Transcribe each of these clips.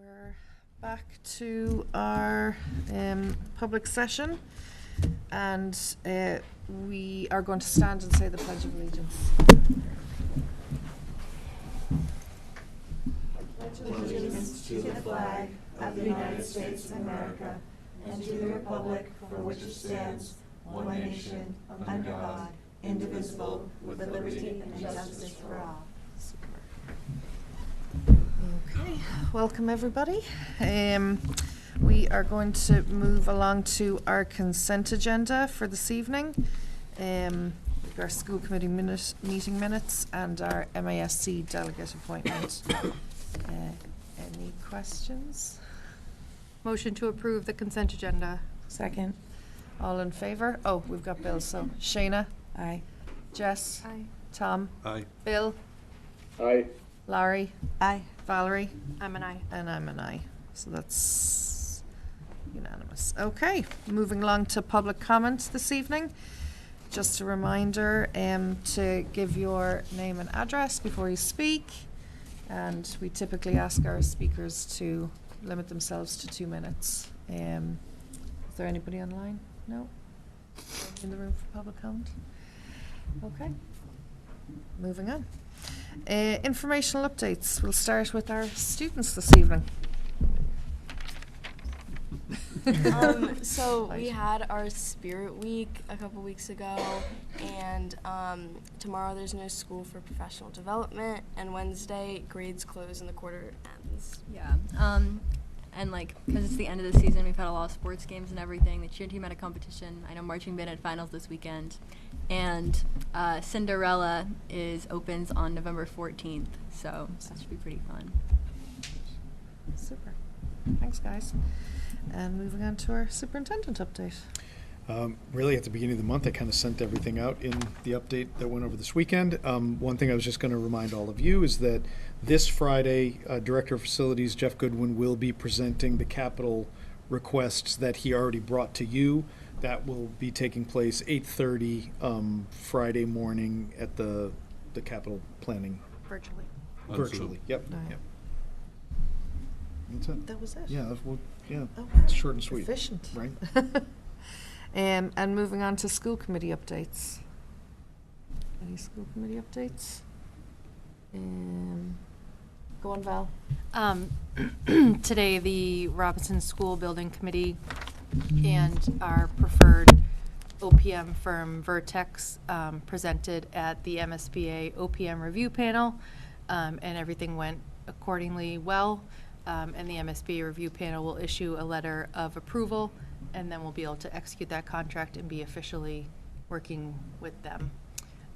We're back to our public session, and we are going to stand and say the Pledge of Allegiance. Pledge allegiance to the flag of the United States of America and to the republic for which it stands, one nation, under God, indivisible, with liberty and justice for all. Okay, welcome everybody. We are going to move along to our consent agenda for this evening. Our school committee meeting minutes and our MASC delegate appointment. Any questions? Motion to approve the consent agenda. Second. All in favour? Oh, we've got Bill, so Shayna? Aye. Jess? Aye. Tom? Aye. Bill? Aye. Larry? Aye. Valerie? I'm an aye. And I'm an aye. So that's unanimous. Okay, moving along to public comments this evening. Just a reminder to give your name and address before you speak. And we typically ask our speakers to limit themselves to 2 minutes. Is there anybody online? No? In the room for public comment? Okay. Moving on. Informational updates. We'll start with our students this evening. So we had our Spirit Week a couple weeks ago, and tomorrow there's no school for professional development, and Wednesday grades close and the quarter ends. Yeah, and because it's the end of the season, we've had a lot of sports games and everything. The cheer team had a competition. I know marching band had finals this weekend, and Cinderella opens on November 14th, so that should be pretty fun. Super. Thanks, guys. And moving on to our superintendent update. Really, at the beginning of the month, I kind of sent everything out in the update that went over this weekend. One thing I was just going to remind all of you is that this Friday, Director of Facilities Jeff Goodwin will be presenting the capital requests that he already brought to you. That will be taking place 8:30 Friday morning at the capital planning. Virtually. Virtually, yep. Right. Yep. That's it. That was it? Yeah, yeah. Oh, wow. It's short and sweet. Efficient. Right. And moving on to school committee updates. Any school committee updates? Go on, Val. Today, the Robinson School Building Committee and our preferred OPM firm, Vertex, presented at the MSBA OPM review panel, and everything went accordingly well. And the MSBA review panel will issue a letter of approval, and then we'll be able to execute that contract and be officially working with them.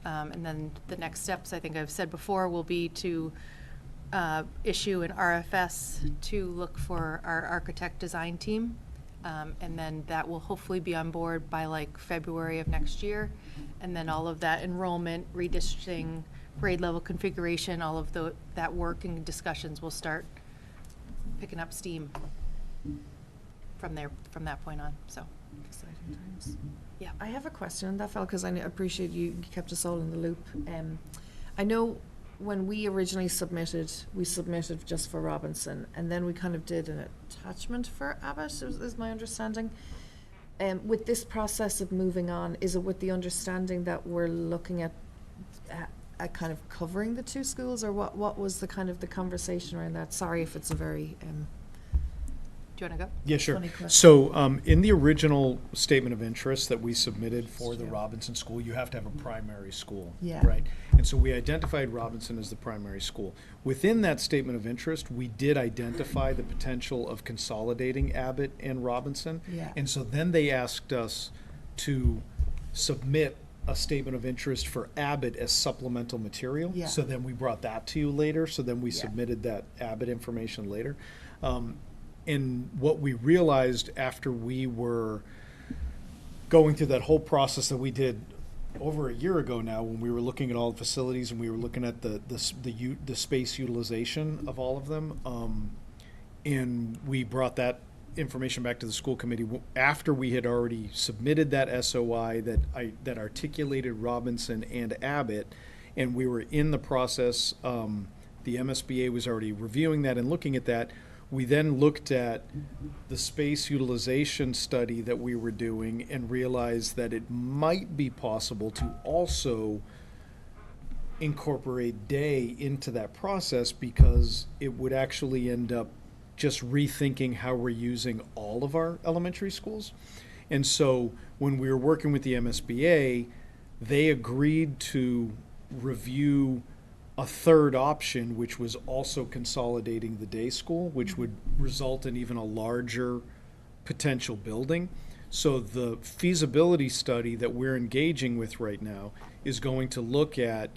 And then the next steps, I think I've said before, will be to issue an RFS to look for our architect design team. And then that will hopefully be on board by February of next year. And then all of that enrollment, redistricting, grade level configuration, all of that work and discussions will start picking up steam from that point on. So Exciting times. yeah. I have a question on that, Val, because I appreciate you kept us all in the loop. I know when we originally submitted, we submitted just for Robinson, and then we kind of did an attachment for Abbott, is my understanding. With this process of moving on, is it with the understanding that we're looking at kind of covering the two schools, or what was the kind of the conversation around that? Sorry if it's a very Do you want to go? Yeah, sure. Funny question. So in the original statement of interest that we submitted for the Sure. Robinson School, you have to have a primary school, Yeah. right? And so we identified Robinson as the primary school. Within that statement of interest, we did identify the potential of consolidating Abbott and Robinson. Yeah. And so then they asked us to submit a statement of interest for Abbott as supplemental material. Yeah. So then we brought that to you later. So then we Yeah. submitted that Abbott information later. And what we realized after we were going through that whole process that we did over a year ago now, when we were looking at all the facilities and we were looking at the space utilization of all of them, and we brought that information back to the school committee after we had already submitted that SOI that articulated Robinson and Abbott, and we were in the process. The MSBA was already reviewing that and looking at that. we then looked at the space utilization study that we were doing and realized that it might be possible to also incorporate day into that process, because it would actually end up just rethinking how we're using all of our elementary schools. And so when we were working with the MSBA, they agreed to review a third option, which was also consolidating the day school, which would result in even a larger potential building. So the feasibility study that we're engaging with right now is going to look at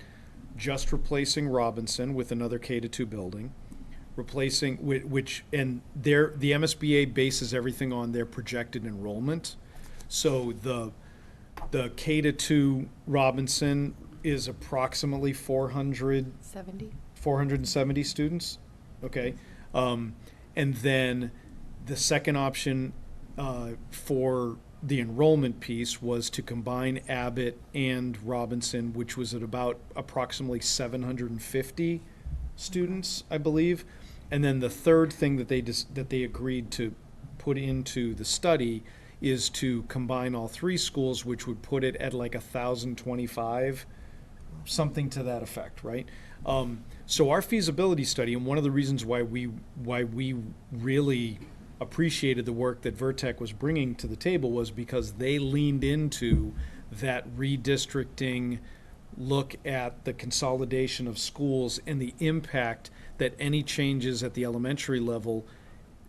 just replacing Robinson with another K-2 building, replacing, which, and the MSBA bases everything on their projected enrollment. So the K-2 Robinson is approximately 470 students, okay? And then the second option for the enrollment piece was to combine Abbott and Robinson, which was at about approximately 750 students, I believe. And then the third thing that they agreed to put into the study is to combine all three schools, which would put it at like 1,025, something to that effect, right? So our feasibility study, and one of the reasons why we really appreciated the work that Vertec was bringing to the table, was because they leaned into that redistricting, look at the consolidation of schools and the impact that any changes at the elementary level,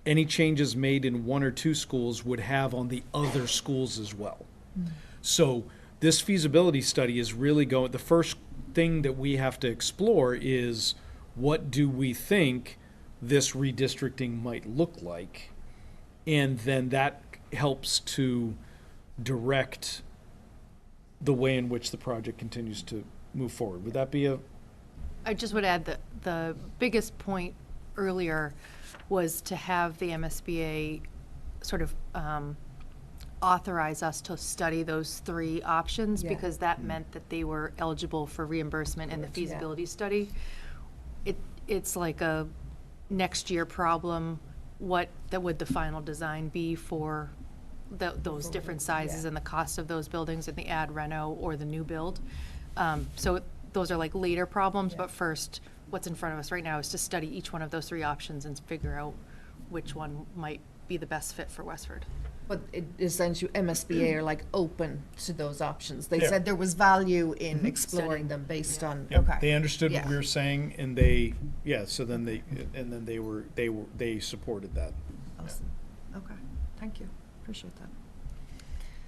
any changes made in one or two schools would have on the other schools as well. So this feasibility study is really going, the first thing that we have to explore is, what do we think this redistricting might look like? And then that helps to direct the way in which the project continues to move forward. Would that be a? I just would add that the biggest point earlier was to have the MSBA sort of authorize us to study those three options, Yeah. because that meant that they were eligible for reimbursement in the feasibility study. It's like a next year problem. What would the final design be for those different sizes and the cost of those buildings in the ad reno or the new build? So those are like later problems, but first, what's in front of us right now is to study each one of those three options and figure out which one might be the best fit for Westford. But it, essentially, MSBA are like open to those options. They Yeah. said there was value in exploring Studying. them based on, Yep, okay. they understood what Yeah. we were saying, and so then they supported that. Awesome. Okay, thank you. Appreciate that.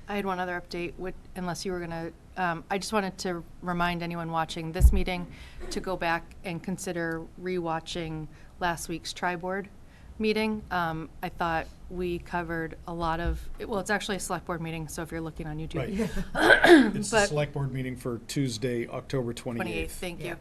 I had one other update, unless you were going to, I just wanted to remind anyone watching this meeting to go back and consider rewatching last week's tri-board meeting. I thought we covered a lot of, well, it's actually a select board meeting, so if you're looking on YouTube. Right. It's the But- select board meeting for Tuesday, October 28th. Thank Yeah.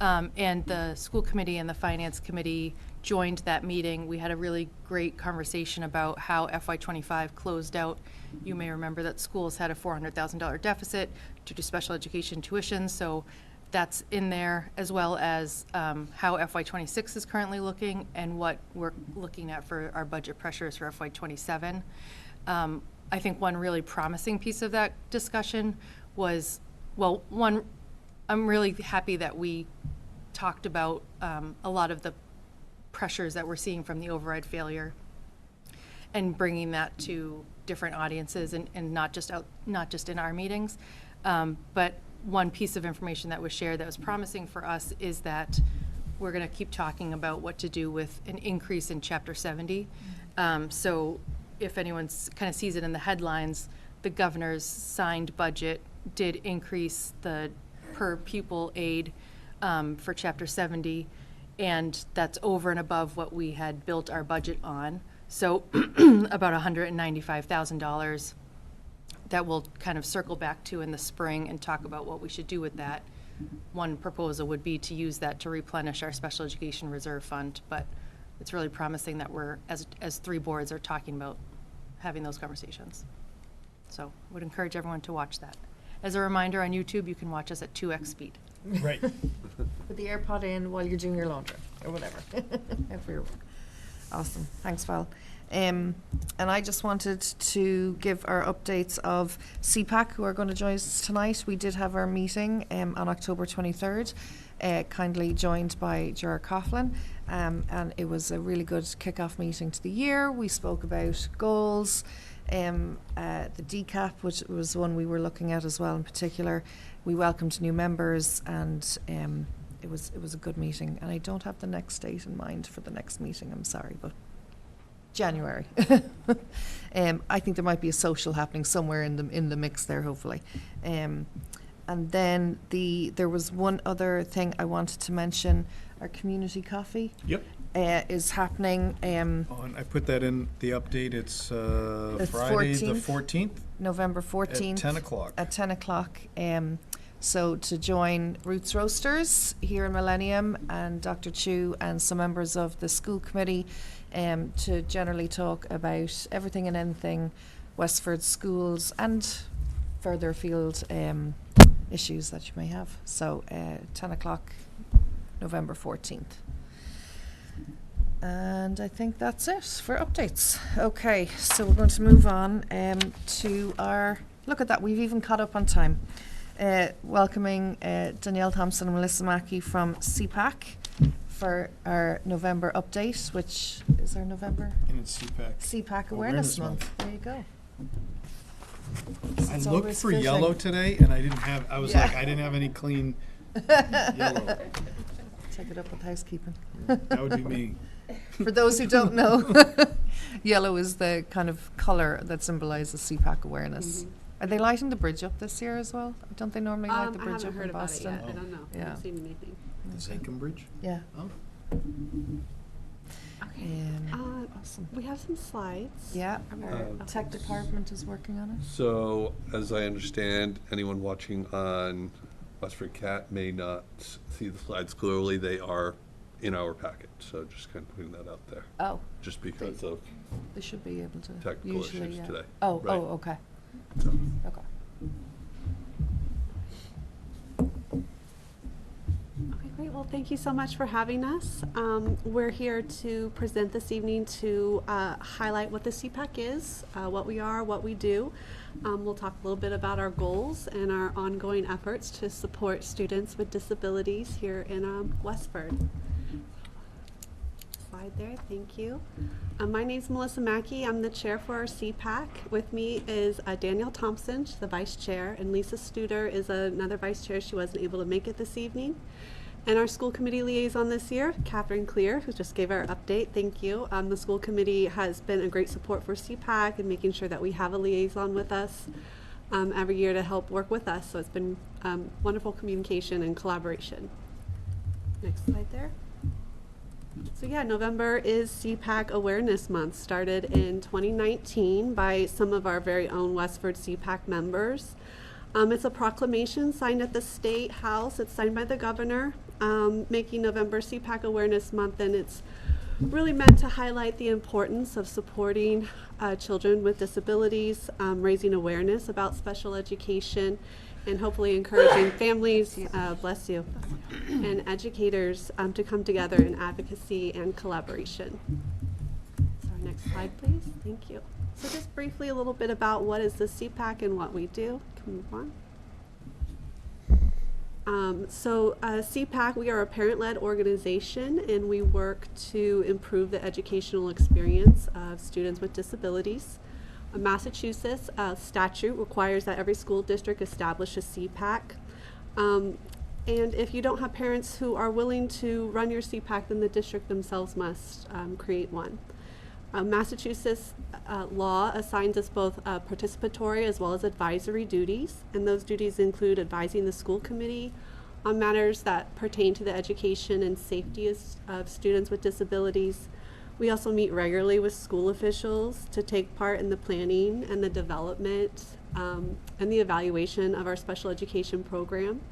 you. And the school committee and the finance committee joined that meeting. We had a really great conversation about how FY25 closed out. You may remember that schools had a $400,000 deficit due to special education tuition, so that's in there, as well as how FY26 is currently looking and what we're looking at for our budget pressures for FY27. I think one really promising piece of that discussion was, well, one, I'm really happy that we talked about a lot of the pressures that we're seeing from the override failure and bringing that to different audiences and not just in our meetings. But one piece of information that was shared that was promising for us is that we're going to keep talking about what to do with an increase in Chapter 70. So if anyone kind of sees it in the headlines, the governor's signed budget did increase the per pupil aid for Chapter 70, and that's over and above what we had built our budget on. So about $195,000 that we'll kind of circle back to in the spring and talk about what we should do with that. One proposal would be to use that to replenish our special education reserve fund, but it's really promising that we're, as three boards, are talking about having those conversations. So would encourage everyone to watch that. As a reminder, on YouTube, you can watch us at 2x speed. Right. Put the AirPod in while you're doing your laundry, or whatever. However you work. Awesome. Thanks, Val. And I just wanted to give our updates of CPAC, who are going to join us tonight. We did have our meeting on October 23rd, kindly joined by Gerard Coughlin, and it was a really good kick-off meeting to the year. We spoke about goals, the DCAP, which was one we were looking at as well in particular. We welcomed new members, and it was a good meeting. And I don't have the next date in mind for the next meeting, I'm sorry, but January. I think there might be a social happening somewhere in the mix there, hopefully. And then there was one other thing I wanted to mention. Our community coffee Yep. is happening Oh, and I put that in the update. It's Friday the 14th November at 14th. 10 o'clock. At 10 o'clock. So to join Roots Roasters here in Millennium and Dr. Chu and some members of the school committee to generally talk about everything and anything Westford schools and further afield issues that you may have. So 10 o'clock, November 14th. And I think that's it for updates. Okay, so we're going to move on to our, look at that, we've even caught up on time. Welcoming Danielle Thompson and Melissa Mackey from CPAC for our November update, which is our November And it's CPAC. CPAC Awareness Awareness Month. There you go. I It's looked always for fitting. yellow today, and I didn't have. I was Yeah. like, I didn't have any clean yellow. Take it up with housekeeping. That would be me. For those who don't know, yellow is the kind of colour that symbolises CPAC awareness. Are they lighting the bridge up this year as well? Don't they normally light the I bridge haven't up heard in about Boston? it yet. I don't know. I Yeah. haven't seen anything. The Zachem Bridge. Yeah. Oh. Awesome. We have some slides. Yeah, our Okay. tech department is working on it. So, as I understand, anyone watching on WestfordCAT may not see the slides clearly. They are in our packet, so just kind of putting that out there, Oh, just because of they should be able to. technical usually, issues yeah. today. Oh, Right. oh, okay. So, Okay. Okay, great. Well, thank you so much for having us. We're here to present this evening to highlight what the CPAC is, what we are, what we do. We'll talk a little bit about our goals and our ongoing efforts to support students with disabilities here in Westford. Slide there, thank you. My name's Melissa Mackey. I'm the chair for our CPAC. With me is Danielle Thompson, she's the vice chair, and Lisa Studer is another vice chair. She wasn't able to make it this evening. And our school committee liaison this year, Catherine Clear, who just gave our update. Thank you. The school committee has been a great support for CPAC and making sure that we have a liaison with us every year to help work with us. So it's been wonderful communication and collaboration. Next slide there. So yeah, November is CPAC Awareness Month, started in 2019 by some of our very own Westford CPAC members. It's a proclamation signed at the State House. It's signed by the governor, making November CPAC Awareness Month, and it's really meant to highlight the importance of supporting children with disabilities, raising awareness about special education, and hopefully encouraging families, bless you, and educators to come together in advocacy and collaboration. So our next slide, please. Thank you. So just briefly a little bit about what is the CPAC and what we do. Can we move on? CPAC, we are a parent-led organization, and we work to improve the educational experience of students with disabilities. Massachusetts statute requires that every school district establish a CPAC. And if you don't have parents who are willing to run your CPAC, then the district themselves must create one. Massachusetts law assigns us both participatory as well as advisory duties, and those duties include advising the school committee on matters that pertain to the education and safety of students with disabilities. We also meet regularly with school officials to take part in the planning and the development and the evaluation of our special education program.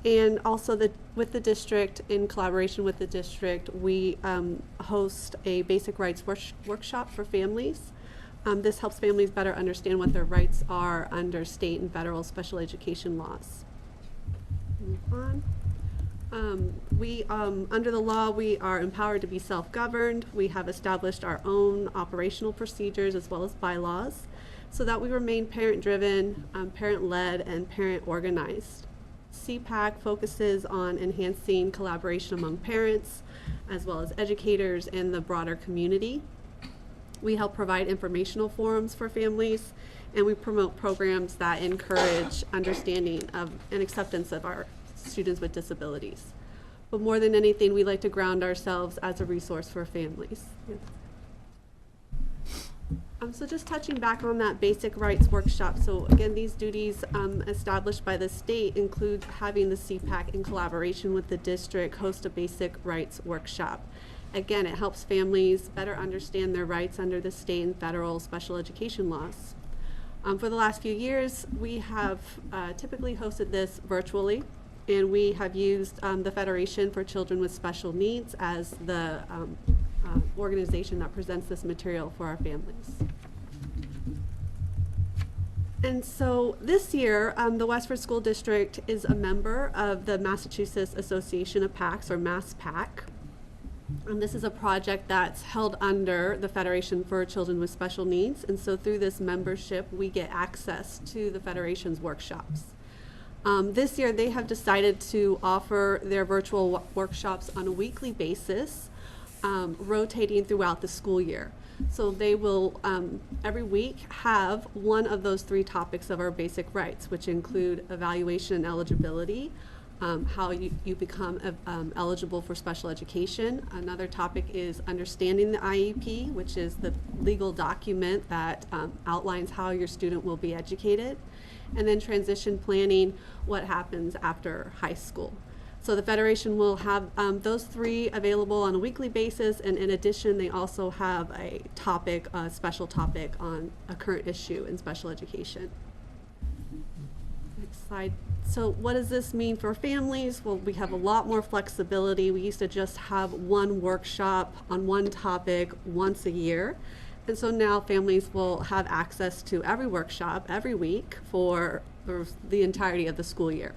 And also with the district, in collaboration with the district, we host a basic rights workshop for families. This helps families better understand what their rights are under state and federal special education laws. Move on. Under the law, we are empowered to be self-governed. We have established our own operational procedures as well as bylaws so that we remain parent-driven, parent-led, and parent-organized. CPAC focuses on enhancing collaboration among parents, as well as educators and the broader community. We help provide informational forums for families, and we promote programs that encourage understanding of and acceptance of our students with disabilities. But more than anything, we like to ground ourselves as a resource for families. So just touching back on that basic rights workshop. So again, these duties established by the state include having the CPAC in collaboration with the district host a basic rights workshop. Again, it helps families better understand their rights under the state and federal special education laws. For the last few years, we have typically hosted this virtually, and we have used the Federation for Children with Special Needs as the organization that presents this material for our families. And so this year, the Westford School District is a member of the Massachusetts Association of PACs, or MassPAC. And this is a project that's held under the Federation for Children with Special Needs. And so through this membership, we get access to the Federation's workshops. This year, they have decided to offer their virtual workshops on a weekly basis, rotating throughout the school year. So they will, every week, have one of those 3 topics of our basic rights, which include evaluation and eligibility, how you become eligible for special education. Another topic is understanding the IEP, which is the legal document that outlines how your student will be educated. And then transition planning, what happens after high school. So the Federation will have those 3 available on a weekly basis, and in addition, they also have a topic, a special topic on a current issue in special education. Next slide. So what does this mean for families? Well, we have a lot more flexibility. We used to just have one workshop on one topic once a year. And so now families will have access to every workshop every week for the entirety of the school year.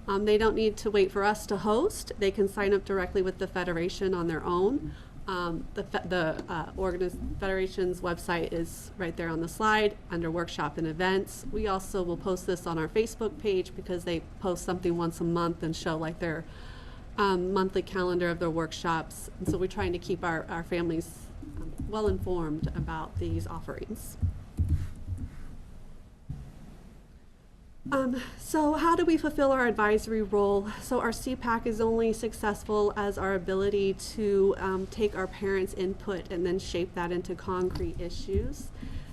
They don't need to wait for us to host. They can sign up directly with the Federation on their own. The Federation's website is right there on the slide under workshop and events. We also will post this on our Facebook page because they post something once a month and show like their monthly calendar of their workshops. And so we're trying to keep our families well informed about these offerings. So how do we fulfill our advisory role? So our CPAC is only successful as our ability to take our parents' input and then shape that into concrete issues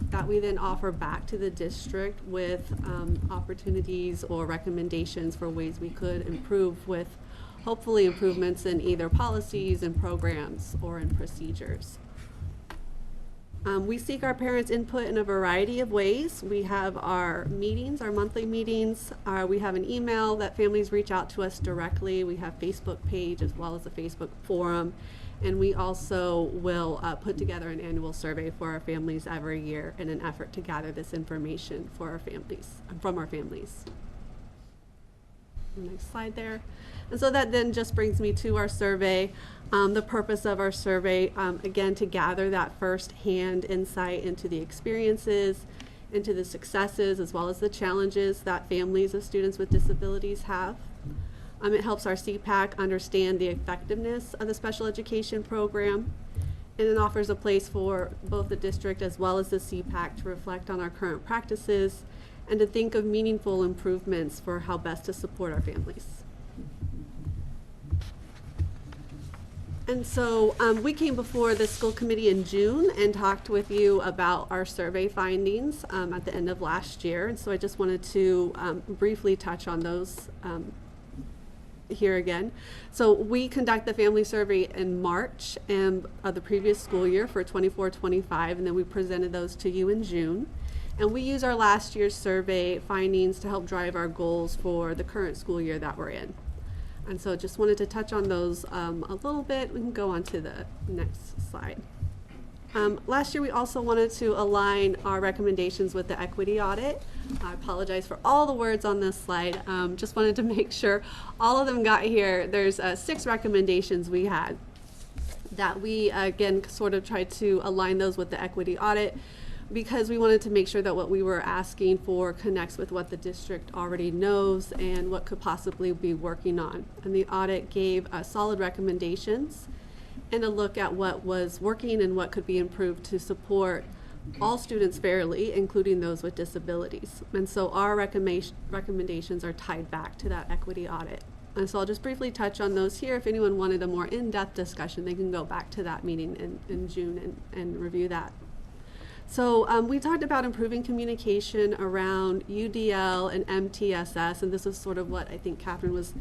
that we then offer back to the district with opportunities or recommendations for ways we could improve, with hopefully improvements in either policies and programs or in procedures. We seek our parents' input in a variety of ways. We have our meetings, our monthly meetings. We have an email that families reach out to us directly. We have Facebook page as well as a Facebook forum. And we also will put together an annual survey for our families every year in an effort to gather this information for our families, from our families. Next slide there. And so that then just brings me to our survey. The purpose of our survey, again, to gather that first-hand insight into the experiences, into the successes, as well as the challenges that families of students with disabilities have. It helps our CPAC understand the effectiveness of the special education program, and it offers a place for both the district as well as the CPAC to reflect on our current practices and to think of meaningful improvements for how best to support our families. And so we came before the school committee in June and talked with you about our survey findings at the end of last year. And so I just wanted to briefly touch on those here again. So we conduct the family survey in March of the previous school year for 24-25, and then we presented those to you in June. And we use our last year's survey findings to help drive our goals for the current school year that we're in. And so just wanted to touch on those a little bit. We can go on to the next slide. Last year, we also wanted to align our recommendations with the equity audit. I apologize for all the words on this slide. Just wanted to make sure all of them got here. There's 6 recommendations we had that we, again, sort of tried to align those with the equity audit because we wanted to make sure that what we were asking for connects with what the district already knows and what could possibly be working on. And the audit gave solid recommendations and a look at what was working and what could be improved to support all students fairly, including those with disabilities. And so our recommendations are tied back to that equity audit. And so I'll just briefly touch on those here. If anyone wanted a more in-depth discussion, they can go back to that meeting in June and review that. So we talked about improving communication around UDL and MTSS, and this is sort of what I think Catherine was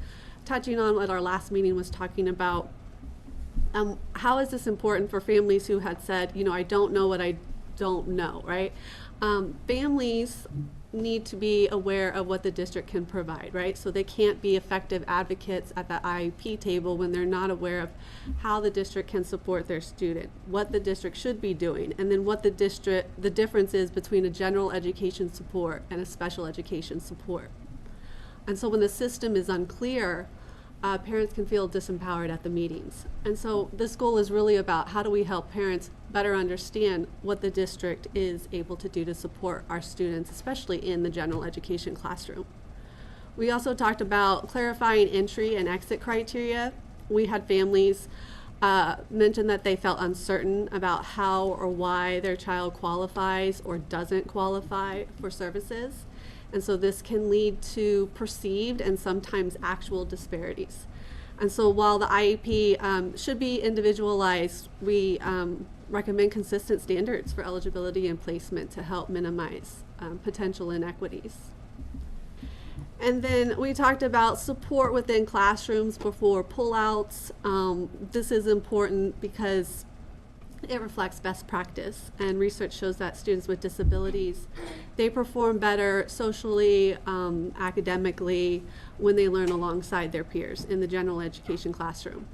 touching on, what our last meeting was talking about. How is this important for families who had said, you know, I don't know what I don't know, right? Families need to be aware of what the district can provide, right? So they can't be effective advocates at the IEP table when they're not aware of how the district can support their student, what the district should be doing, and then what the difference is between a general education support and a special education support. And so when the system is unclear, parents can feel disempowered at the meetings. And so this goal is really about how do we help parents better understand what the district is able to do to support our students, especially in the general education classroom. We also talked about clarifying entry and exit criteria. We had families mention that they felt uncertain about how or why their child qualifies or doesn't qualify for services. And so this can lead to perceived and sometimes actual disparities. And so while the IEP should be individualized, we recommend consistent standards for eligibility and placement to help minimize potential inequities. And then we talked about support within classrooms before pullouts. This is important because it reflects best practice, and research shows that students with disabilities, they perform better socially, academically, when they learn alongside their peers in the general education classroom.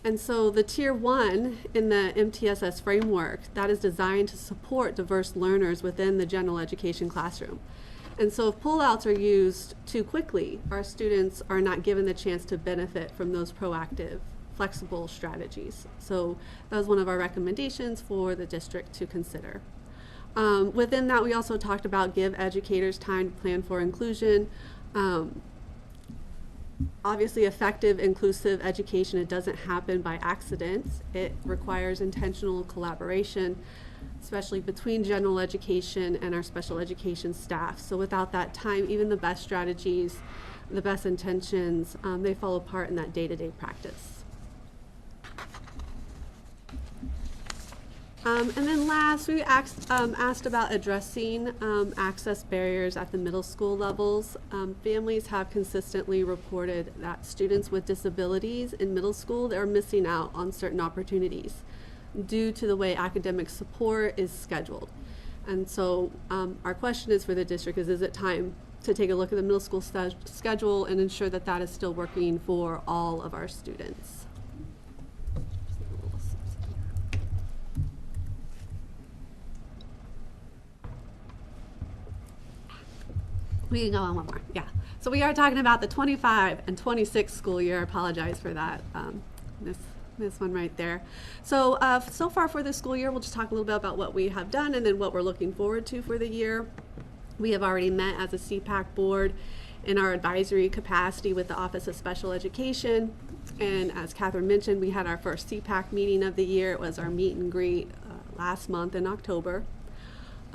And so the Tier 1 in the MTSS framework, that is designed to support diverse learners within the general education classroom. And so if pullouts are used too quickly, our students are not given the chance to benefit from those proactive flexible strategies. So that was one of our recommendations for the district to consider. Within that, we also talked about give educators time to plan for inclusion. Obviously, effective inclusive education, it doesn't happen by accident. It requires intentional collaboration, especially between general education and our special education staff. So without that time, even the best strategies, the best intentions, they fall apart in that day-to-day practice. And then last, we asked about addressing access barriers at the middle school levels. Families have consistently reported that students with disabilities in middle school are missing out on certain opportunities due to the way academic support is scheduled. And so our question is for the district is it time to take a look at the middle school schedule and ensure that that is still working for all of our students? We can go on one more, yeah. So we are talking about the 25 and 26 school year. I apologize for that, this one right there. So, so far for this school year, we'll just talk a little bit about what we have done and then what we're looking forward to for the year. We have already met as a CPAC board in our advisory capacity with the Office of Special Education. And as Catherine mentioned, we had our first CPAC meeting of the year. It was our meet and greet last month in October.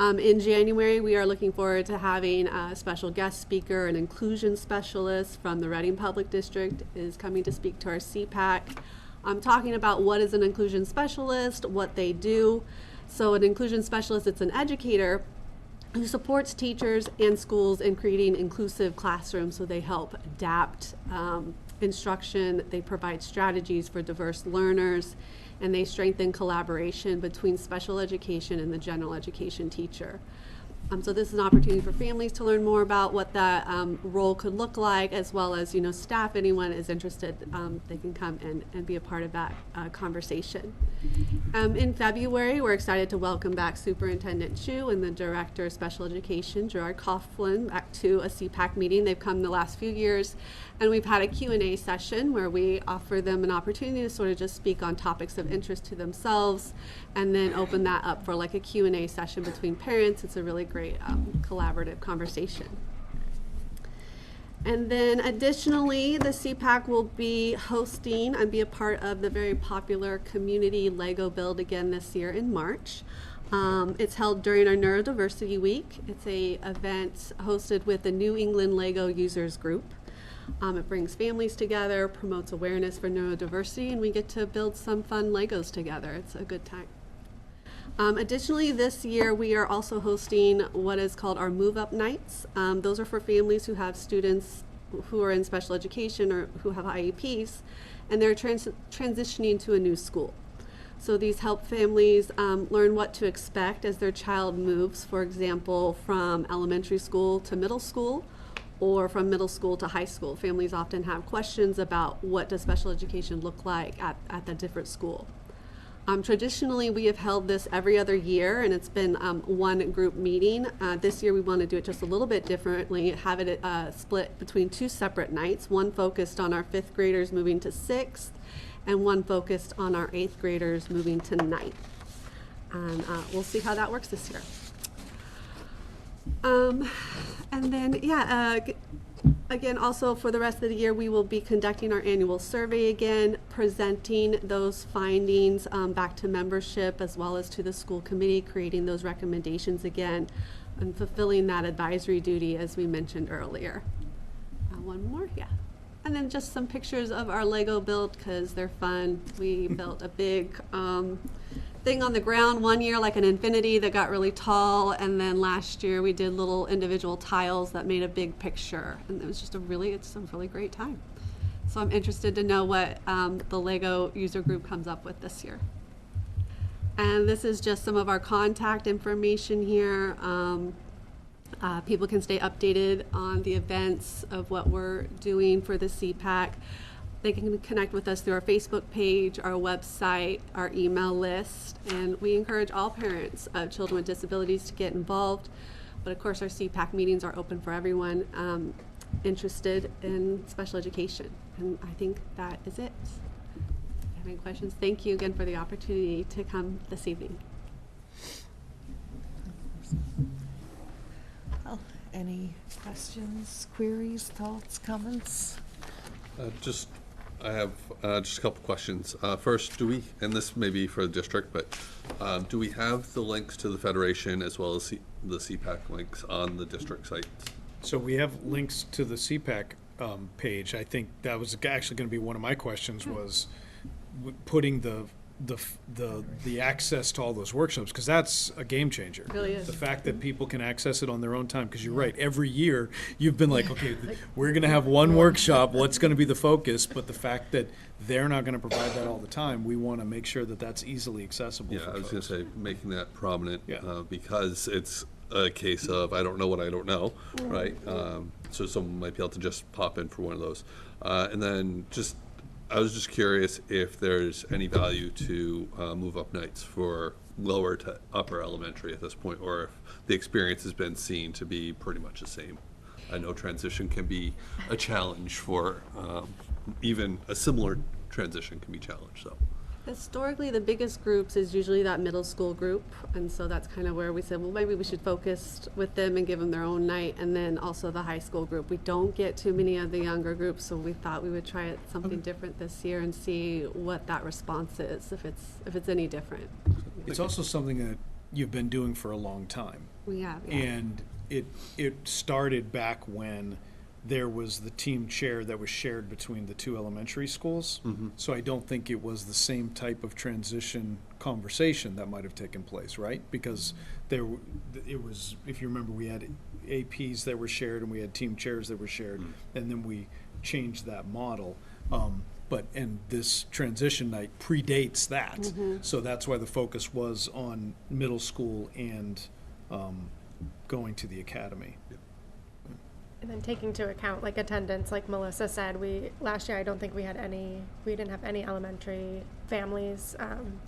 In January, we are looking forward to having a special guest speaker, an inclusion specialist from the Reading Public District is coming to speak to our CPAC. I'm talking about what is an inclusion specialist, what they do. So an inclusion specialist, it's an educator who supports teachers and schools in creating inclusive classrooms. So they help adapt instruction, they provide strategies for diverse learners, and they strengthen collaboration between special education and the general education teacher. So this is an opportunity for families to learn more about what that role could look like, as well as, staff, anyone is interested, they can come and be a part of that conversation. In February, we're excited to welcome back Superintendent Chu and the Director of Special Education, Gerard Coughlin, back to a CPAC meeting. They've come the last few years, and we've had a Q&A session where we offer them an opportunity to sort of just speak on topics of interest to themselves, and then open that up for like a Q&A session between parents. It's a really great collaborative conversation. And then additionally, the CPAC will be hosting and be a part of the very popular community Lego build again this year in March. It's held during our Neurodiversity Week. It's a event hosted with the New England Lego Users Group. It brings families together, promotes awareness for neurodiversity, and we get to build some fun Legos together. It's a good time. Additionally, this year we are also hosting what is called our Move Up Nights. Those are for families who have students who are in special education or who have IEPs, and they're transitioning to a new school. So these help families learn what to expect as their child moves, for example, from elementary school to middle school, or from middle school to high school. Families often have questions about what does special education look like at the different school. Traditionally, we have held this every other year, and it's been one group meeting. This year, we want to do it just a little bit differently, have it split between two separate nights, one focused on our 5th graders moving to 6th, and one focused on our 8th graders moving to 9th. And we'll see how that works this year. And then, again, also for the rest of the year, we will be conducting our annual survey again, presenting those findings back to membership as well as to the school committee, creating those recommendations again, and fulfilling that advisory duty as we mentioned earlier. One more, and then just some pictures of our Lego build because they're fun. We built a big thing on the ground one year, like an infinity that got really tall, and then last year we did little individual tiles that made a big picture, and it was just it's a really great time. So I'm interested to know what the Lego user group comes up with this year. And this is just some of our contact information here. People can stay updated on the events of what we're doing for the CPAC. They can connect with us through our Facebook page, our website, our email list, and we encourage all parents of children with disabilities to get involved. But of course, our CPAC meetings are open for everyone interested in special education. And I think that is it. If you have any questions, thank you again for the opportunity to come this evening. Well, any questions, queries, thoughts, comments? I have just a couple questions. First, do we, and this may be for the district, but do we have the links to the Federation as well as the CPAC links on the district site? So we have links to the CPAC page. I think that was actually going to be one of my questions, was putting the access to all those workshops, because that's a game changer. It really is. The fact that people can access it on their own time, because you're right, every year you've been like, okay, we're going to have one workshop, what's going to be the focus, but the fact that they're not going to provide that all the time, we want to make sure that that's easily accessible for Yeah, I was going folks. to say, making that prominent, Yeah. because it's a case of I don't know what I don't know, right? So someone might be able to just pop in for one of those. And then I was just curious if there's any value to move up nights for lower to upper elementary at this point, or if the experience has been seen to be pretty much the same. I know transition can be a challenge for, even a similar transition can be challenged, so. Historically, the biggest groups is usually that middle school group, and so that's kind of where we said, well, maybe we should focus with them and give them their own night, and then also the high school group. We don't get too many of the younger groups, so we thought we would try something different this year and see what that response is, if it's any different. It's also something that you've been doing for a long time. We have, yeah. And it started back when there was the team chair that was shared between the two elementary schools. So I don't think it was the same type of transition conversation that might have taken place, right? Because it was, if you remember, we had APs that were shared and we had team chairs that were shared, and then we changed that model. And this transition night predates that. So that's why the focus was on middle school and going to the academy. And then taking into account like attendance, like Melissa said, last year I don't think we didn't have any elementary families.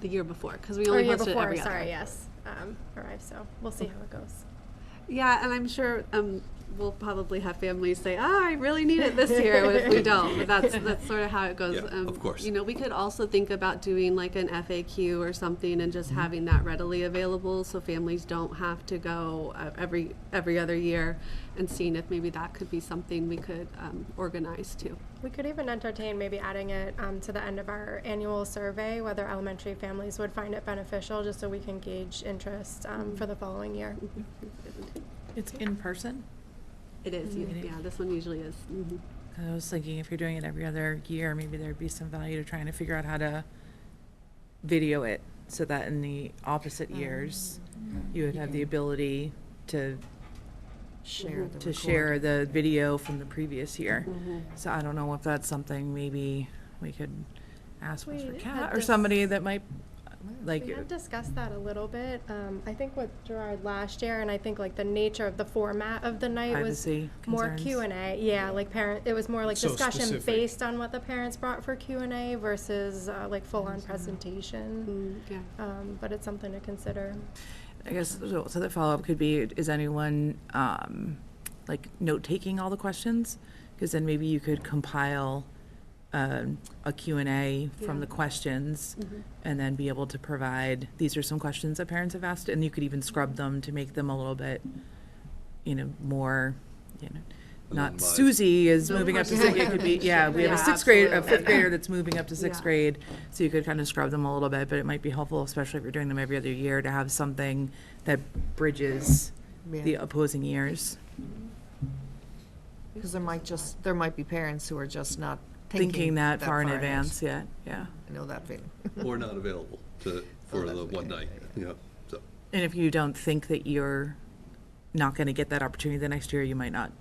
The year before, because we Or only year hosted before, every other. sorry, yes, arrived, so we'll see how it goes. Yeah, and I'm sure we'll probably have families say, I really need it this year if we don't. But that's sort of how it goes. Yeah, of course. You know, we could also think about doing like an FAQ or something and just having that readily available so families don't have to go every other year, and seeing if maybe that could be something we could organize too. We could even entertain maybe adding it to the end of our annual survey, whether elementary families would find it beneficial, just so we can gauge interest for the following year. It's in person? It is, yeah, this one usually is. I was thinking if you're doing it every other year, maybe there'd be some value to trying to figure out how to video it so that in the opposite years, you would have the ability to share the video from the previous year. So I don't know if that's something maybe we could ask We WestfordCAT had or this- somebody that might like. We had discussed that a little bit, I think with Gerard last year, and I think like the nature of the format of the night was Privacy more concerns. Q&A. Yeah, like it was more like So discussion specific. based on what the parents brought for Q&A versus like full-on presentation. But it's something to consider. I guess, so the follow-up could be, is anyone, like, note-taking all the questions? Because then maybe you could compile a Q&A from the questions and then be able to provide, these are some questions that parents have asked, and you could even scrub them to make them a little bit, more, not Anonymized. Susie is moving up to sixth, it could be, we have Yeah, a sixth grade, a absolutely. fifth grader that's moving up to sixth Yeah. grade, so you could kind of scrub them a little bit, but it might be helpful, especially if you're doing them every other year, to have something that bridges the opposing years. Because there might be parents who are just not Thinking that far in ahead. advance, yeah. I know that feeling. Or not available for the one night, so. And if you don't think that you're not gonna get that opportunity the next year, you might not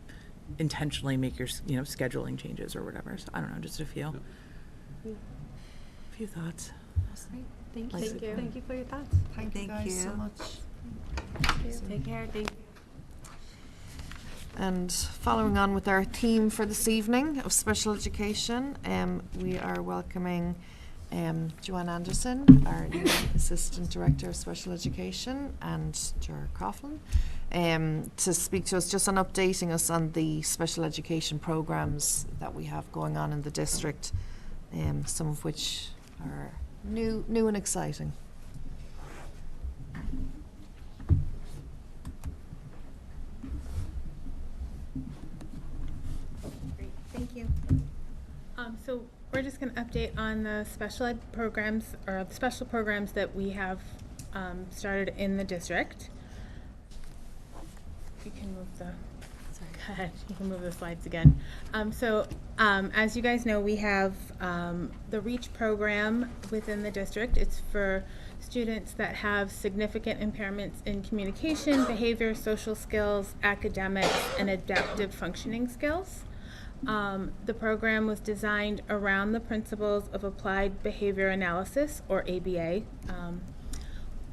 intentionally make your, scheduling changes or whatever, so I don't know, just a few thoughts. Thank Like- you. Thank you. Thank you for your thoughts. Thank you guys so much. Take care. Thank you. And following on with our theme for this evening of special education, we are welcoming Joanne Anderson, our new Assistant Director of Special Education, and Ger Coughlin, to speak to us just on updating us on the special education programs that we have going on in the district, some of which are new and exciting. Great, thank you. So we're just going to update on the special ed programs, or the special programs that we have started in the district. You can move the, go ahead, you can move the slides again. As you guys know, we have the REACH program within the district. It's for students that have significant impairments in communication, behavior, social skills, academics, and adaptive functioning skills. The program was designed around the principles of applied behavior analysis, or ABA.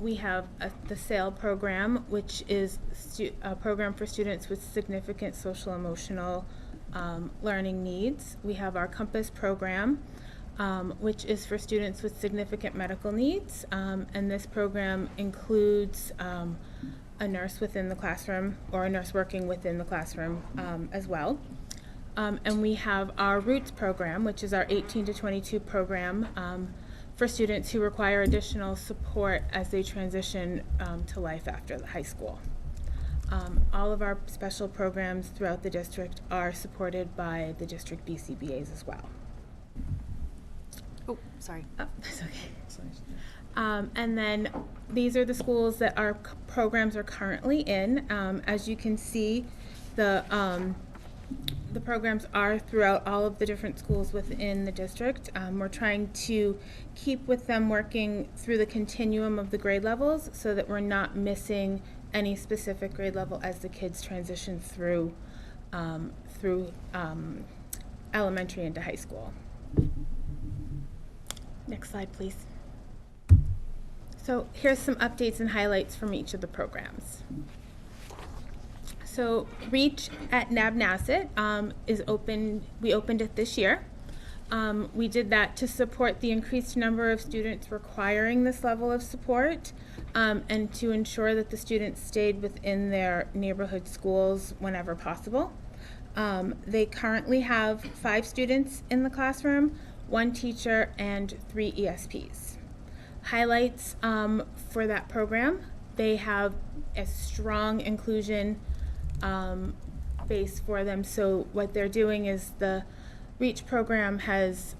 We have the SAIL program, which is a program for students with significant social emotional learning needs. We have our COMPASS program, which is for students with significant medical needs. And this program includes a nurse within the classroom, or a nurse working within the classroom as well. And we have our ROOTS program, which is our 18 to 22 program for students who require additional support as they transition to life after the high school. All of our special programs throughout the district are supported by the district BCBAs as well. Oh, sorry. Oh, that's okay. And then these are the schools that our programs are currently in. As you can see, the programs are throughout all of the different schools within the district. We're trying to keep with them working through the continuum of the grade levels so that we're not missing any specific grade level as the kids transition through elementary into high school. Next slide, please. So here's some updates and highlights from each of the programs. So Reach at Nabnasset is open. We opened it this year. We did that to support the increased number of students requiring this level of support, and to ensure that the students stayed within their neighborhood schools whenever possible. They currently have 5 students in the classroom, 1 teacher, and 3 ESPs. Highlights for that program: they have a strong inclusion base for them. So what they're doing is the REACH program has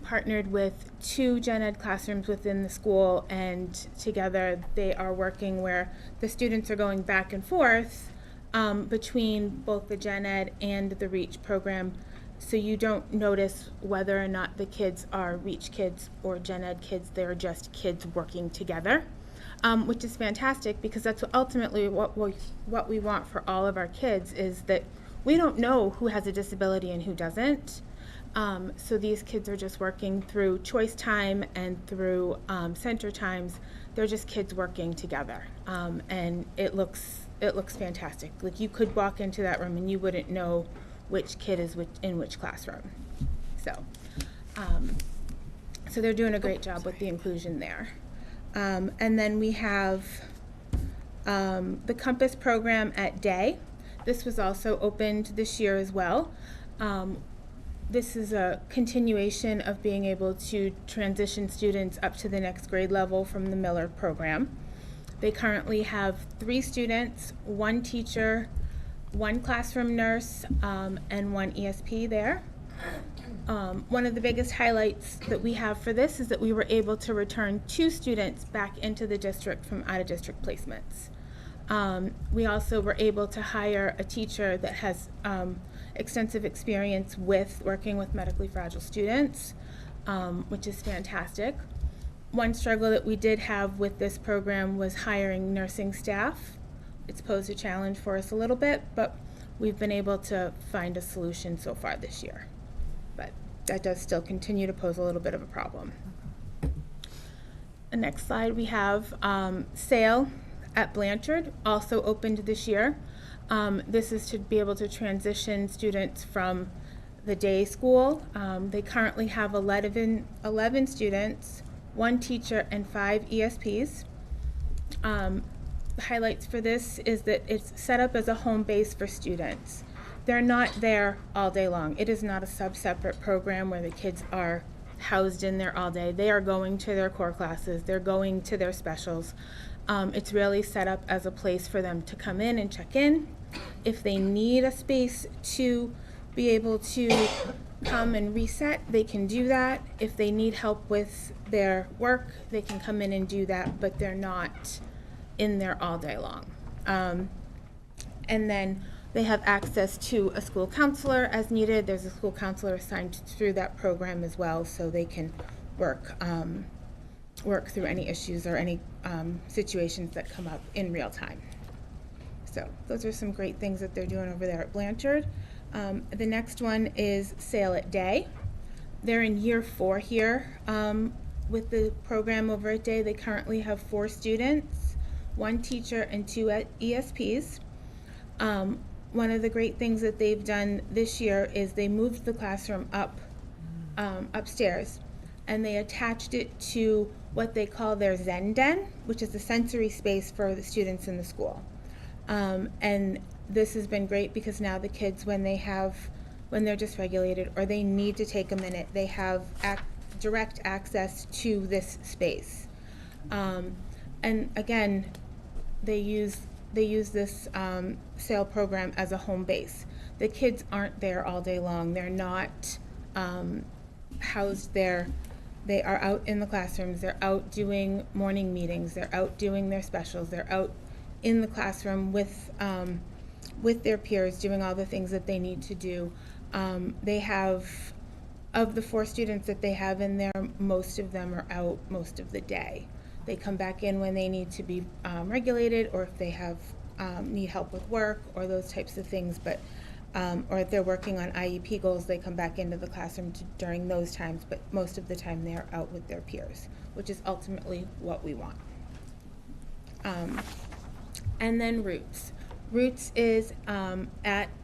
partnered with 2 gen ed classrooms within the school, and together they are working where the students are going back and forth between both the gen ed and the REACH program, so you don't notice whether or not the kids are REACH kids or gen ed kids. They're just kids working together, which is fantastic, because that's ultimately what we want for all of our kids, is that we don't know who has a disability and who doesn't. So these kids are just working through choice time and through center times. They're just kids working together, and it looks fantastic. Like, you could walk into that room and you wouldn't know which kid is in which classroom. So they're doing a great job with the inclusion there. And then we have the Compass program at Day. This was also opened this year as well. This is a continuation of being able to transition students up to the next grade level from the Miller program. They currently have 3 students, 1 teacher, 1 classroom nurse, and 1 ESP there. One of the biggest highlights that we have for this is that we were able to return 2 students back into the district from out-of-district placements. We also were able to hire a teacher that has extensive experience with working with medically fragile students, which is fantastic. One struggle that we did have with this program was hiring nursing staff. It's posed a challenge for us a little bit, but we've been able to find a solution so far this year. But that does still continue to pose a little bit of a problem. The next slide, we have SAIL at Blanchard, also opened this year. This is to be able to transition students from the day school. They currently have 11 students, 1 teacher, and 5 ESPs. The highlights for this is that it's set up as a home base for students. They're not there all day long. It is not a separate program where the kids are housed in there all day. They are going to their core classes. They're going to their specials. It's really set up as a place for them to come in and check in. If they need a space to be able to come and reset, they can do that. If they need help with their work, they can come in and do that, but they're not in there all day long. And then they have access to a school counselor as needed. There's a school counselor assigned through that program as well, so they can work through any issues or any situations that come up in real time. So those are some great things that they're doing over there at Blanchard. The next one is SAIL at Day. They're in year 4 here with the program over at Day. They currently have 4 students, 1 teacher, and 2 ESPs. One of the great things that they've done this year is they moved the classroom upstairs, and they attached it to what they call their Zen Den, which is a sensory space for the students in the school. And this has been great because now the kids, when they're dysregulated or they need to take a minute, they have direct access to this space. And again, they use this SAIL program as a home base. The kids aren't there all day long. They're not housed there. They are out in the classrooms. They're out doing morning meetings. They're out doing their specials. They're out in the classroom with their peers, doing all the things that they need to do. They have, of the 4 students that they have in there, most of them are out most of the day. They come back in when they need to be regulated, or if they have need help with work or those types of things. But or if they're working on IEP goals, they come back into the classroom during those times. But most of the time, they're out with their peers, which is ultimately what we want. And then Roots. Roots is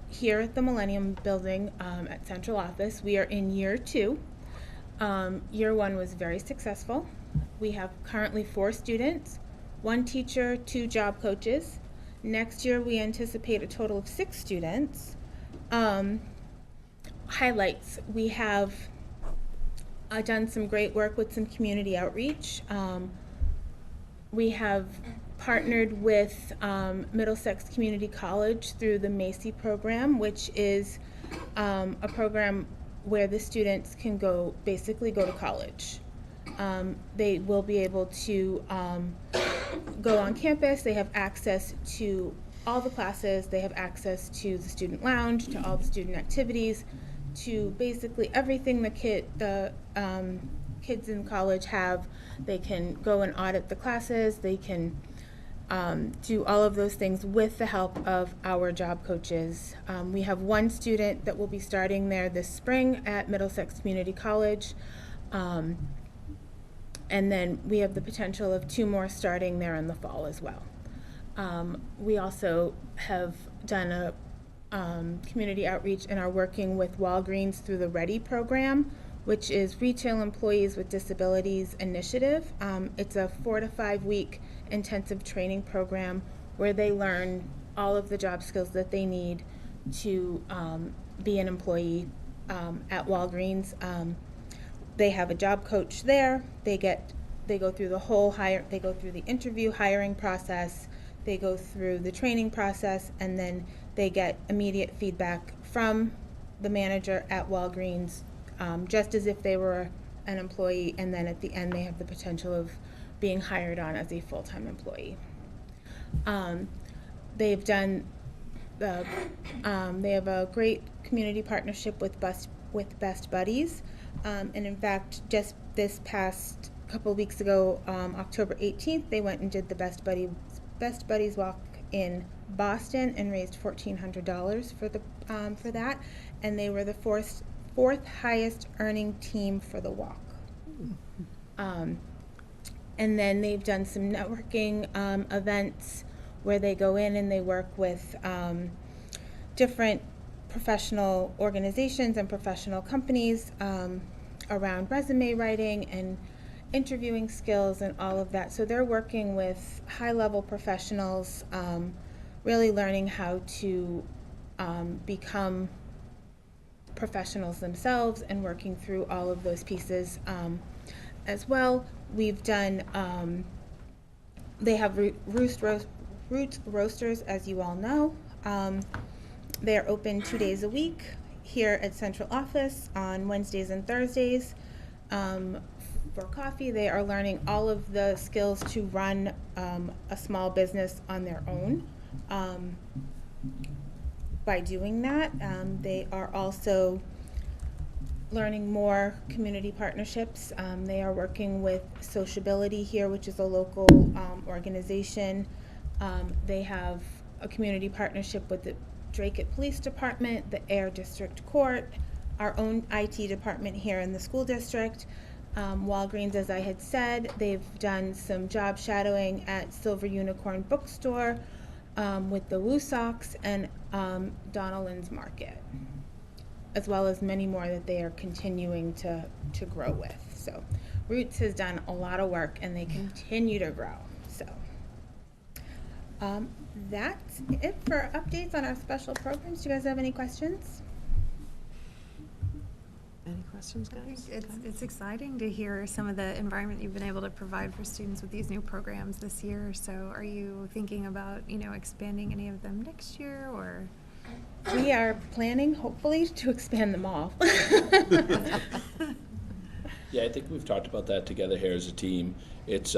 here at the Millennium Building at Central Office. We are in year 2. Year 1 was very successful. We have currently 4 students, 1 teacher, 2 job coaches. Next year we anticipate a total of 6 students. Highlights, we have done some great work with some community outreach. We have partnered with Middlesex Community College through the Macy program, which is a program where the students can basically go to college. They will be able to go on campus. They have access to all the classes. They have access to the student lounge, to all the student activities, to basically everything the kids in college have. They can go and audit the classes. They can do all of those things with the help of our job coaches. We have 1 student that will be starting there this spring at Middlesex Community College. And then we have the potential of 2 more starting there in the fall as well. We also have done a community outreach and are working with Walgreens through the READY program, which is Retail Employees with Disabilities Initiative. It's a 4 to 5 week intensive training program where they learn all of the job skills that they need to be an employee at Walgreens. They have a job coach there. They go through the whole they go through the interview hiring process. They go through the training process, and then they get immediate feedback from the manager at Walgreens, just as if they were an employee, and then at the end they have the potential of being hired on as a full-time employee. They've done they have a great community partnership with Best Buddies, and in fact, just this past couple weeks ago, October 18th, they went and did the Best Buddies walk in Boston and raised $1,400 for that, and they were the fourth highest earning team for the walk. And then they've done some networking events where they go in and they work with different professional organizations and professional companies around resume writing and interviewing skills and all of that. So they're working with high-level professionals, really learning how to become professionals themselves and working through all of those pieces as well. We've done, they have Roots Roasters, as you all know. They're open 2 days a week here at Central Office on Wednesdays and Thursdays. For coffee, they are learning all of the skills to run a small business on their own. By doing that, they are also learning more community partnerships. They are working with Sociability here, which is a local organization. They have a community partnership with the Dracut Police Department, the Air District Court, our own IT department here in the school district. Walgreens, as I had said, they've done some job shadowing at Silver Unicorn Bookstore with the Woosocks and Donnellan's Market, as well as many more that they are continuing to grow with. So Roots has done a lot of work and they continue to grow. So that's it for updates on our special programs. Do you guys have any questions? Any questions, guys? It's exciting to hear some of the environment you've been able to provide for students with these new programs this year. So are you thinking about, expanding any of them next year, or? We are planning, hopefully, to expand them all. Yeah, I think we've talked about that together here as a team. It's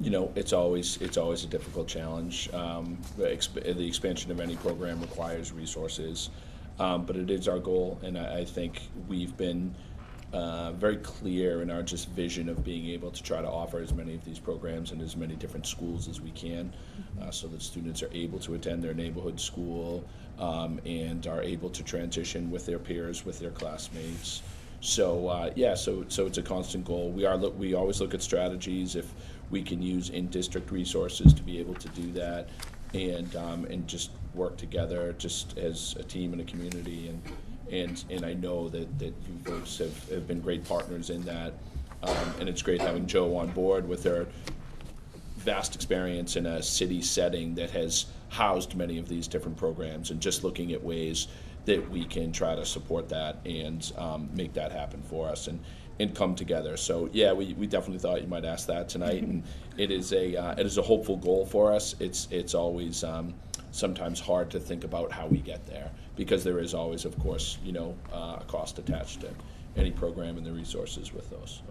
it's always a difficult challenge. The expansion of any program requires resources. But it is our goal, and I think we've been very clear in our just vision of being able to try to offer as many of these programs in as many different schools as we can, so that students are able to attend their neighborhood school and are able to transition with their peers, with their classmates. So so it's a constant goal. We always look at strategies if we can use in-district resources to be able to do that. and just work together just as a team and a community. And I know that you folks have been great partners in that. And it's great having Joe on board with her vast experience in a city setting that has housed many of these different programs, and just looking at ways that we can try to support that and make that happen for us and come together. So yeah, we definitely thought you might ask that tonight, and it is a hopeful goal for us. It's always sometimes hard to think about how we get there, because there is always, of course, a cost attached to any program and the resources with those.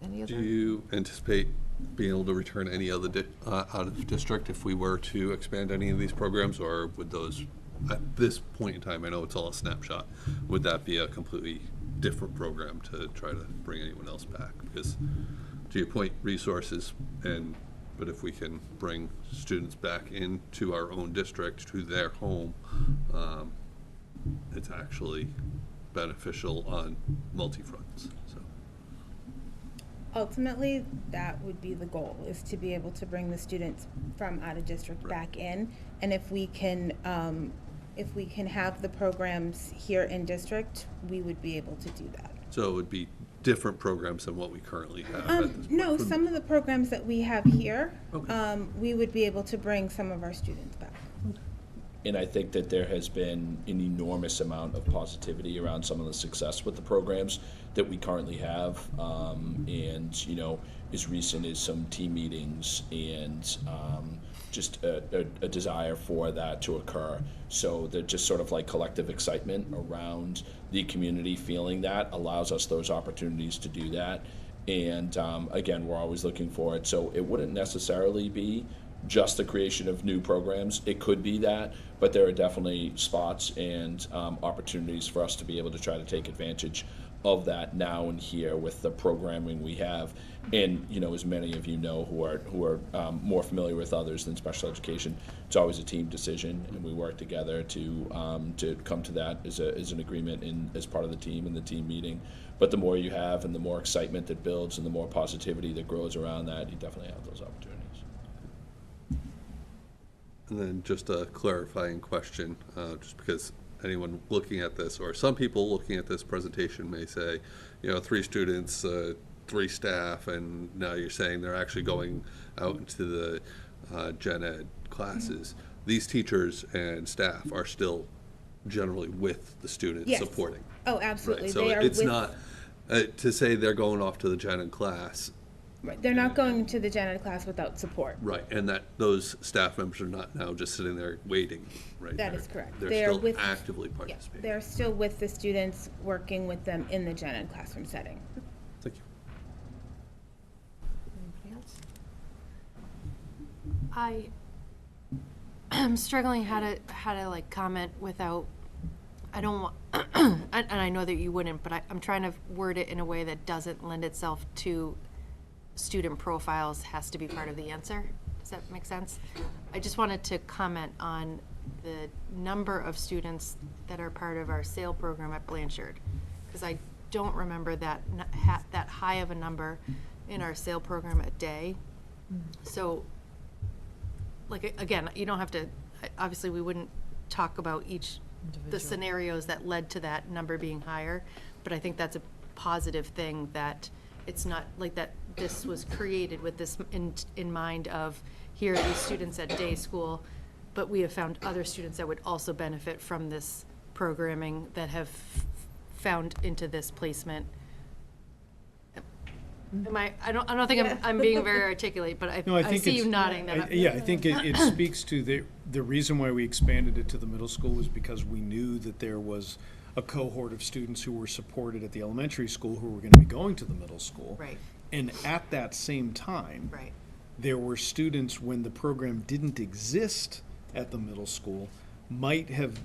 Any other? Do you anticipate being able to return any other out of district if we were to expand any of these programs, or would those, at this point in time, I know it's all a snapshot, would that be a completely different program to try to bring anyone else back? Because to your point, resources, but if we can bring students back into our own district, to their home, it's actually beneficial on multi-fronts. So. Ultimately, that would be the goal, is to be able to bring the students from out of district back in. And if we can have the programs here in district, we would be able to do that. So it would be different programs than what we currently have at this point? No, some of the programs that we have here, we would be able to bring some of our students back. And I think that there has been an enormous amount of positivity around some of the success with the programs that we currently have. And, as recent as some team meetings and just a desire for that to occur. So that just sort of like collective excitement around the community feeling that allows us those opportunities to do that. And again, we're always looking for it. So it wouldn't necessarily be just the creation of new programs. It could be that, but there are definitely spots and opportunities for us to be able to try to take advantage of that now and here with the programming we have. And as many of you know who are more familiar with others than special education, it's always a team decision, and we work together to come to that as an agreement as part of the team in the team meeting. But the more you have, and the more excitement that builds, and the more positivity that grows around that, you definitely have those opportunities. And then just a clarifying question, just because anyone looking at this, or some people looking at this presentation may say, 3 students, 3 staff, and now you're saying they're actually going out into the gen ed classes. These teachers and staff are still generally with the students, yes. supporting. Oh, absolutely. Right? So it's not, to say they're going off to the gen ed class. Right. They're not going to the gen ed class without support. Right, and that those staff members are not now just sitting there waiting, right? That is correct. They're still actively participating. They're still with the students, working with them in the gen ed classroom setting. Thank you. Anybody else? I'm struggling how to like comment without, I don't want, and I know that you wouldn't, but I'm trying to word it in a way that doesn't lend itself to student profiles has to be part of the answer. Does that make sense? I just wanted to comment on the number of students that are part of our SAIL program at Blanchard, because I don't remember that high of a number in our SAIL program at Day. So, like, again, you don't have to, obviously we wouldn't talk about the scenarios that led to that number being higher, but I think that's a positive thing, that it's not like that this was created with this in mind of, here are these students at day school, but we have found other students that would also benefit from this programming that have found into this placement. I don't think I'm being very articulate, but I see you nodding. I think it speaks to the reason why we expanded it to the middle school was because we knew that there was a cohort of students who were supported at the elementary school who were going to be going to the middle school. Right. And at that same time, Right. there were students, when the program didn't exist at the middle school, might have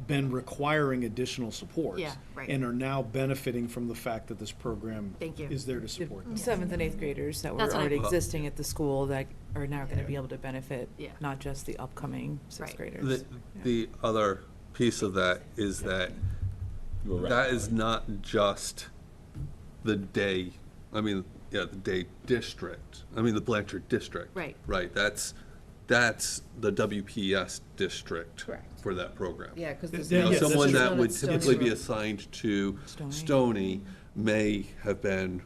been requiring additional support. Yeah, right. And are now benefiting from the fact that this program Thank you. is there to support them. 7th and 8th graders that were That's what I already thought. existing at the school that are now going to be able to benefit, Yeah. not just the upcoming 6th Right. graders. The other piece of that is that You were right. that is not just the day. I mean, the day district, the Blanchard district. Right. Right, that's the WPS district. Correct. For that program. Yeah, because there's Yeah, no. yeah, Someone that's that true. would Stony typically be Brook. assigned to Stony. Stony may have been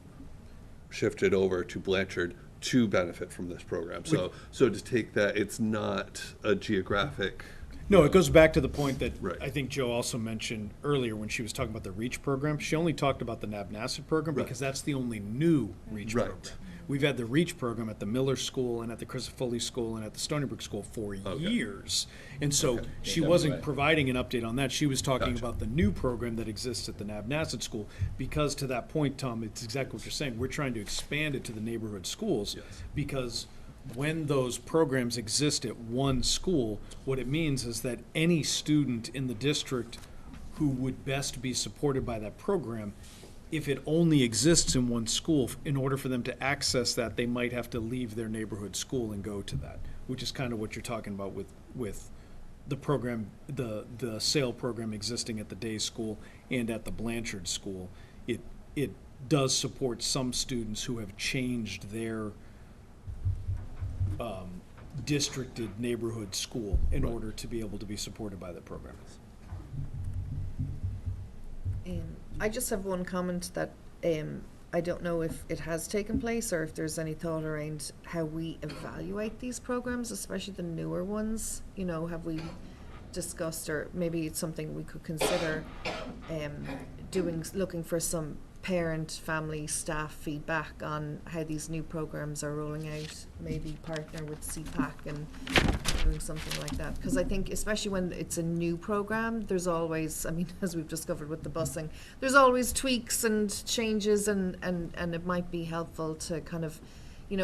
shifted over to Blanchard to benefit from this program. So to take that, it's not a geographic. No, it goes back to the point that Right. I think Joe also mentioned earlier when she was talking about the REACH program. She only talked about the Nabnasset program Right. because that's the only new REACH Right. program. We've had the REACH program at the Miller School and at the Chris Foley School and at the Stony Brook School for years. And so she wasn't Right. providing an update on that. She was talking Gotcha. about the new program that exists at the Nabnasset School. Because to that point, Tom, it's exactly what you're saying. We're trying to expand it to the neighborhood schools. Yes. Because when those programs exist at one school, what it means is that any student in the district who would best be supported by that program, if it only exists in one school, in order for them to access that, they might have to leave their neighborhood school and go to that, which is kind of what you're talking about with the program, the SAIL program existing at the day school and at the Blanchard school. It does support some students who have changed their districted neighborhood school in order to be able to be supported by the program. I just have one comment that I don't know if it has taken place or if there's any thought around how we evaluate these programs, especially the newer ones. Have we discussed, or maybe it's something we could consider looking for some parent, family, staff feedback on how these new programs are rolling out, maybe partner with CPAC and doing something like that. Because I think, especially when it's a new program, there's always, as we've discovered with the busing, there's always tweaks and changes, and it might be helpful to kind of,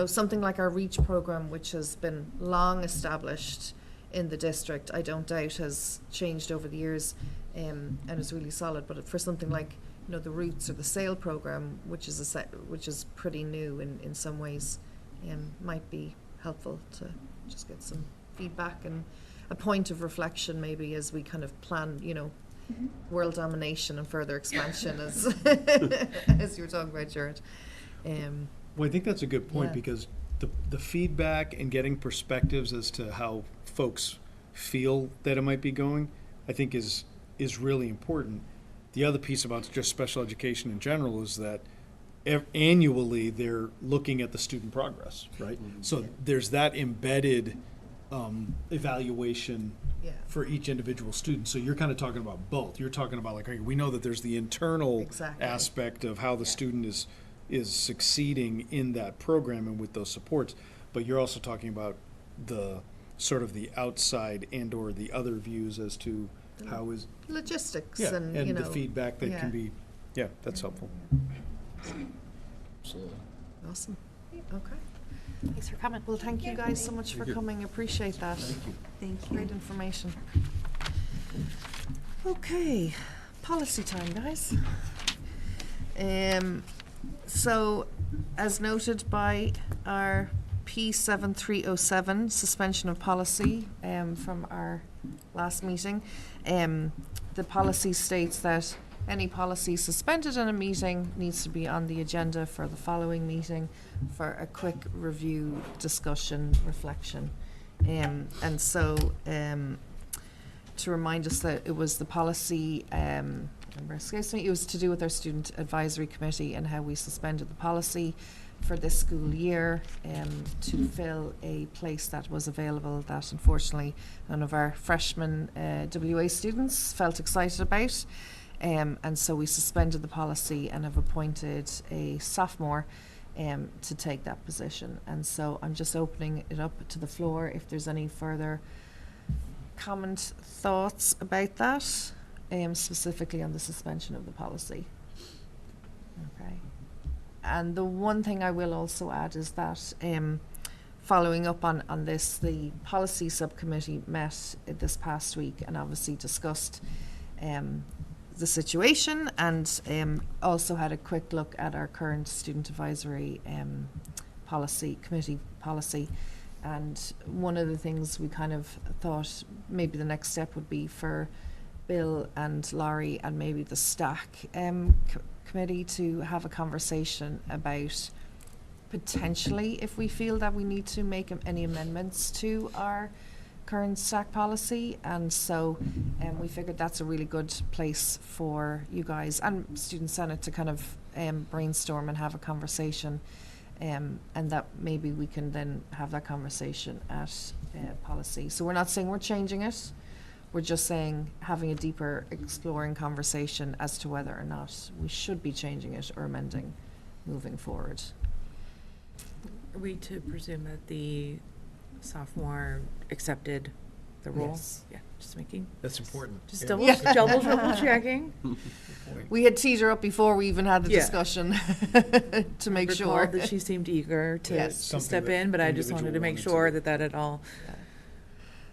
something like our REACH program, which has been long established in the district, I don't doubt has changed over the years, and is really solid. But for something like the Roots or the SAIL program, which is pretty new in some ways, might be helpful to just get some feedback and a point of reflection maybe as we kind of plan, world domination and further expansion as as you were talking about, Jared. Well, I think that's a good point, Yeah. because the feedback and getting perspectives as to how folks feel that it might be going, I think is really important. The other piece about just special education in general is that annually they're looking at the student progress, right? So there's that embedded evaluation Yeah. for each individual student. So you're kind of talking about both. You're talking about okay, we know that there's the internal Exactly. aspect of how the student is succeeding in that program and with those supports, but you're also talking about the sort of the outside and or the other views as to how is Logistics and and the feedback that yeah. can be that's helpful. Absolutely. Awesome. Okay. Thanks for coming. Well, thank you guys so much for coming. Appreciate that. Thank you. Great information. Okay, policy time, guys. So, as noted by our P7307, suspension of policy from our last meeting, the policy states that any policy suspended in a meeting needs to be on the agenda for the following meeting for a quick review, discussion, reflection. And so, to remind us that it was the policy, it was to do with our student advisory committee and how we suspended the policy for this school year to fill a place that was available that unfortunately none of our freshman WA students felt excited about. And so we suspended the policy and have appointed a sophomore to take that position. And so I'm just opening it up to the floor if there's any further comment, thoughts about that, specifically on the suspension of the policy. Okay. And the one thing I will also add is that following up on this, the policy subcommittee met this past week and obviously discussed the situation and also had a quick look at our current student advisory committee policy. And one of the things we kind of thought maybe the next step would be for Bill and Laurie and maybe the STAC committee to have a conversation about potentially, if we feel that we need to make any amendments to our current SAC policy, and so we figured that's a really good place for you guys and Student Senate to kind of brainstorm and have a conversation, and that maybe we can then have that conversation at policy. So we're not saying we're changing it, we're just saying having a deeper exploring conversation as to whether or not we should be changing it or amending moving forward. Are we to presume that the sophomore accepted the role? Yes. Yeah, just making, That's important. just Yeah. double, Yeah. double checking. We had teed her up before we even had the Yeah. discussion to make sure. Recalled that she seemed eager to Yes. to Something step that in, but I the just wanted to individual make wanted to sure do. that had all.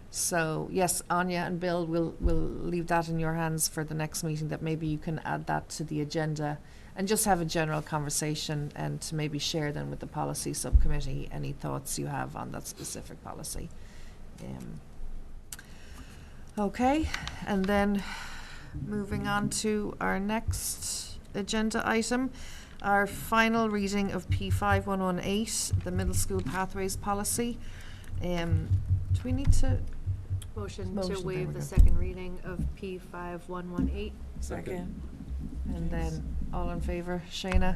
So, yes, Anya and Bill, we'll leave that in your hands for the next meeting, that maybe you can add that to the agenda and just have a general conversation, and to maybe share then with the policy subcommittee any thoughts you have on that specific policy. Okay, and then moving on to our next agenda item, our final reading of P5118, the Middle School Pathways Policy. Do we need to? Motion Motion, to there waive we the go. second reading of P5118. Second. And then, all in favour, Shayna?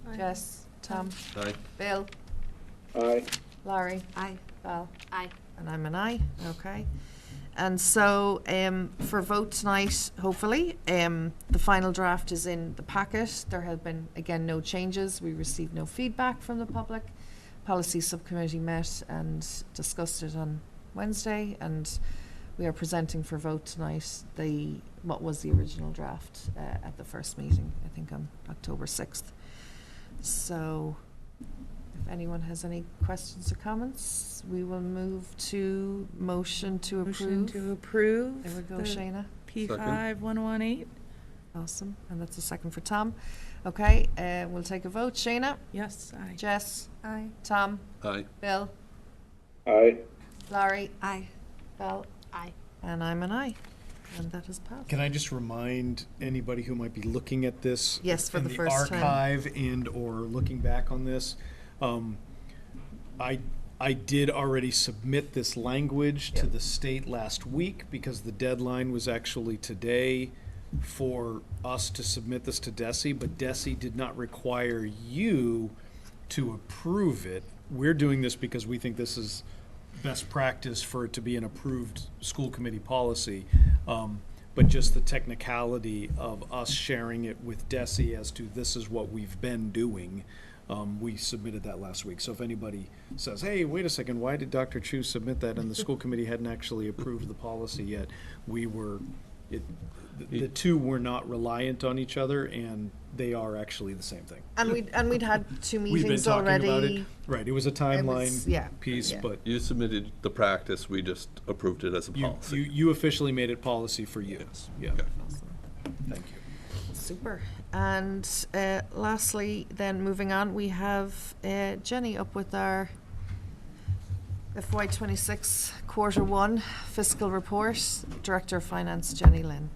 Aye. Jess? Tom? Aye. Bill? Aye. Larry? Aye. Val? Aye. And I'm an aye, okay. And so, for vote tonight, hopefully, the final draft is in the packet. There have been, again, no changes. We received no feedback from the public. Policy Subcommittee met and discussed it on Wednesday, and we are presenting for vote tonight what was the original draft at the first meeting, I think on October 6th. So, if anyone has any questions or comments, we will move to motion to Motion approve. to approve. There we go, the Shayna. P5118. Awesome, and that's a second for Tom. Okay, we'll take a vote. Shayna? Yes, aye. Jess? Aye. Tom? Aye. Bill? Aye. Larry? Aye. Val? Aye. And I'm an aye. And that has passed. Can I just remind anybody who might be looking at this? Yes, for in the first time. archive and/or looking back on this, I did already submit this language to the state last week, because the deadline was actually today for us to submit this to DESE, but DESE did not require you to approve it. We're doing this because we think this is best practice for it to be an approved school committee policy. But just the technicality of us sharing it with DESE as to this is what we've been doing, we submitted that last week. So if anybody says, hey, wait a second, why did Dr. Chu submit that and the school committee hadn't actually approved the policy yet? The two were not reliant on each other, and they are actually the same thing. And we'd had two We've been meetings talking already. about it. Right, it was a timeline yeah, piece, yeah. but You submitted the practice, we just approved it as a you policy. you officially made it policy for you. Yes. Yeah, Okay. thank you. Super. And lastly, then moving on, we have Jenny up with our FY26 Q1 fiscal report. Director of Finance, Jenny Lynn.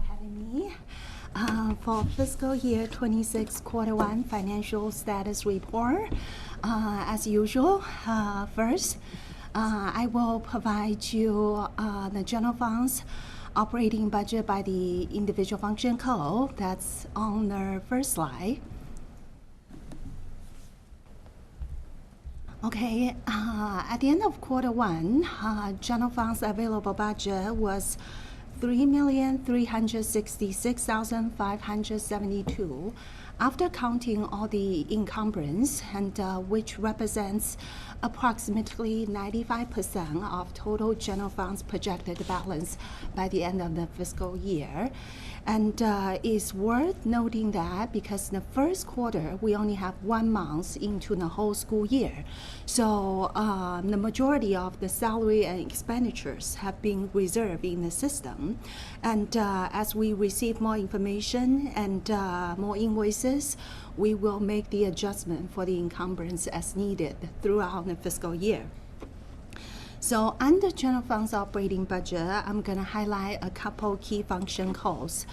Having me. For fiscal year 26 Q1 financial status report, as usual, first, I will provide you the general funds operating budget by the individual function code. That's on the first slide. Okay, at the end of Q1, general funds available budget was $3,366,572 after counting all the encumbrance, and which represents approximately 95% of total general funds projected balance by the end of the fiscal year. And it's worth noting that because in the first quarter, we only have 1 month into the whole school year. So the majority of the salary and expenditures have been reserved in the system. And as we receive more information and more invoices, we will make the adjustment for the encumbrance as needed throughout the fiscal year. So under general funds operating budget, I'm going to highlight a couple key function codes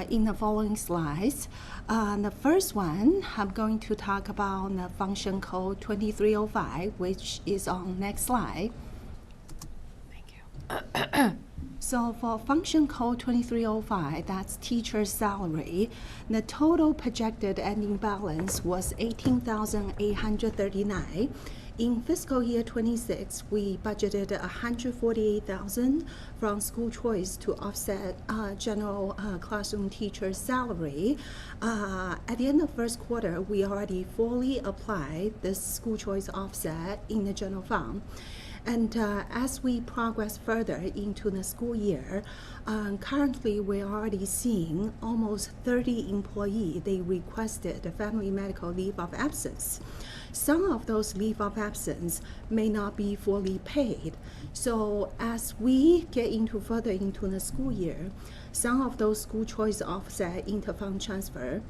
in the following slides. The first one, I'm going to talk about the function code 2305, which is on next slide. Thank you. So for function code 2305, that's teacher salary, the total projected ending balance was $18,839. In fiscal year 26, we budgeted $148,000 from school choice to offset general classroom teacher salary. At the end of first quarter, we already fully applied this school choice offset in the general fund. And as we progress further into the school year, currently we're already seeing almost 30 employees, they requested a family medical leave of absence. Some of those leave of absence may not be fully paid. So as we get further into the school year, some of those school choice offset interfund transfer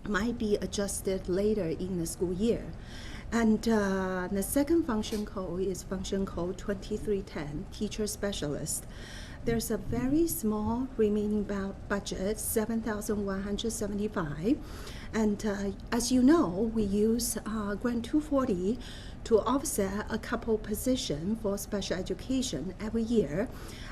might be adjusted later in the school year. And the second function code is function code 2310, teacher specialist. There's a very small remaining budget, $7,175. And as you know, we use Grant 240 to offset a couple positions for special education every year.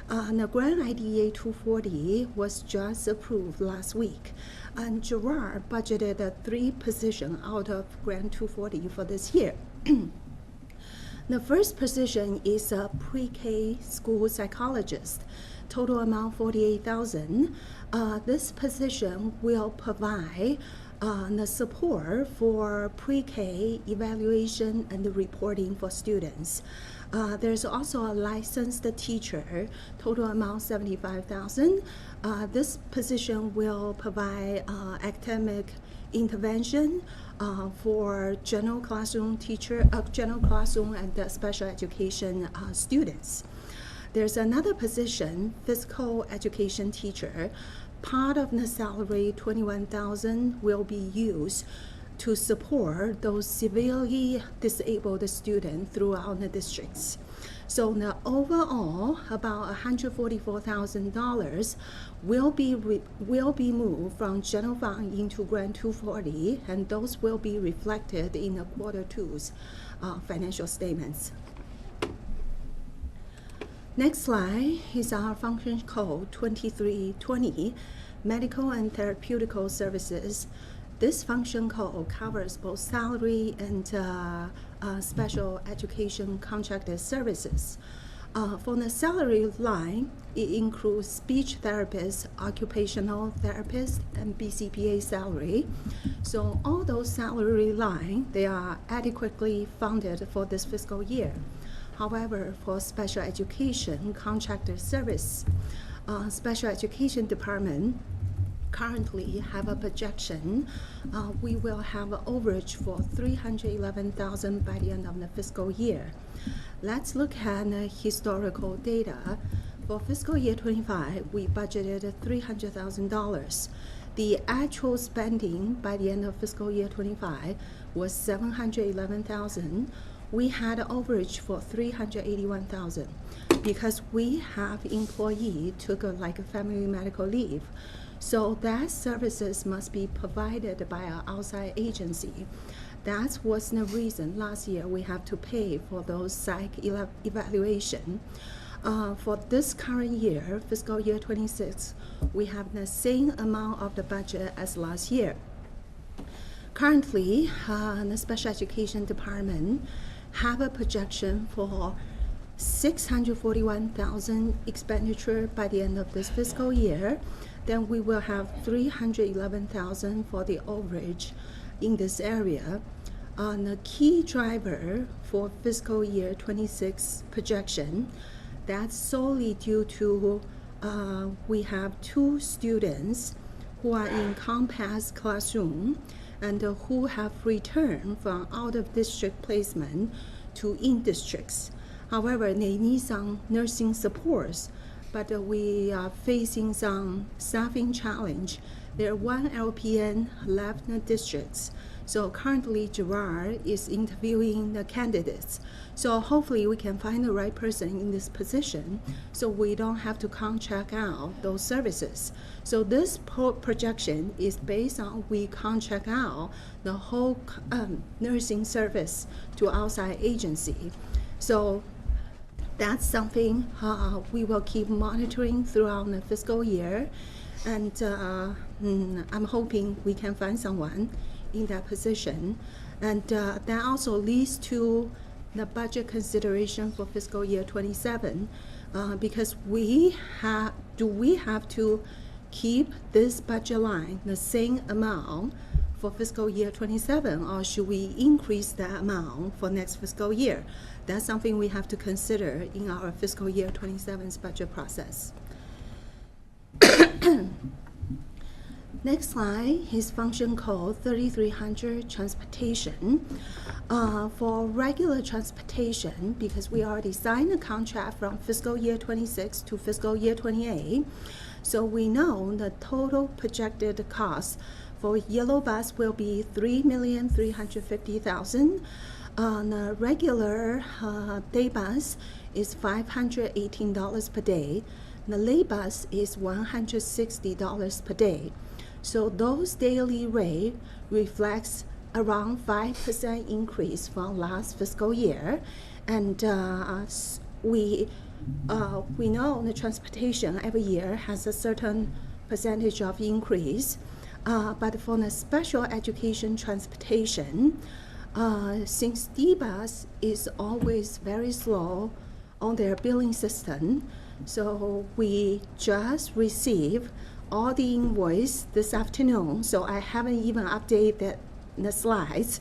The Grant IDEA 240 was just approved last week. And Gerard budgeted 3 positions out of Grant 240 for this year. The first position is a pre-K school psychologist. Total amount $48,000. This position will provide the support for pre-K evaluation and the reporting for students. There's also a licensed teacher, total amount $75,000. This position will provide academic intervention for general classroom and special education students. There's another position, physical education teacher. Part of the salary, $21,000, will be used to support those severely disabled students throughout the districts. So the overall, about $144,000 will be moved from general fund into Grant 240, and those will be reflected in the quarter 2's financial statements. Next slide is our function code 2320, medical and therapeutical services. This function code covers both salary and special education contracted services. For the salary line, it includes speech therapists, occupational therapists, and BCPA salary. So all those salary lines, they are adequately funded for this fiscal year. However, for special education contracted service, special education department currently have a projection. We will have an overage for $311,000 by the end of the fiscal year. Let's look at the historical data. For fiscal year 25, we budgeted $300,000. The actual spending by the end of fiscal year 25 was $711,000. We had an overage for $381,000 because we have employee took a family medical leave. So that services must be provided by an outside agency. That was the reason last year we have to pay for those psych evaluation. For this current year, fiscal year 26, we have the same amount of the budget as last year. Currently, the special education department have a projection for $641,000 expenditure by the end of this fiscal year. Then we will have $311,000 for the overage in this area. The key driver for fiscal year 26 projection, that's solely due to we have 2 students who are in Compass classroom and who have returned from out-of-district placement to in-districts. However, they need some nursing supports, but we are facing some staffing challenge there are 1 LPN left in the districts. So currently Gerard is interviewing the candidates. So hopefully we can find the right person in this position so we don't have to contract out those services. So this projection is based on we contract out the whole nursing service to outside agency. So that's something we will keep monitoring throughout the fiscal year. And I'm hoping we can find someone in that position. And that also leads to the budget consideration for fiscal year 27, because we have to keep this budget line the same amount for fiscal year 27, or should we increase that amount for next fiscal year? That's something we have to consider in our fiscal year 27's budget process. Next slide is function code 3300 transportation. For regular transportation, because we already signed a contract from fiscal year 26 to fiscal year 28, so we know the total projected cost for yellow bus will be $3,350,000. The regular day bus is $518 per day. The late bus is $160 per day. So those daily rate reflects around 5% increase from last fiscal year. And we know the transportation every year has a certain percentage of increase. But for the special education transportation, since D-Bus is always very slow on their billing system, so we just received all the invoice this afternoon, so I haven't even updated the slides.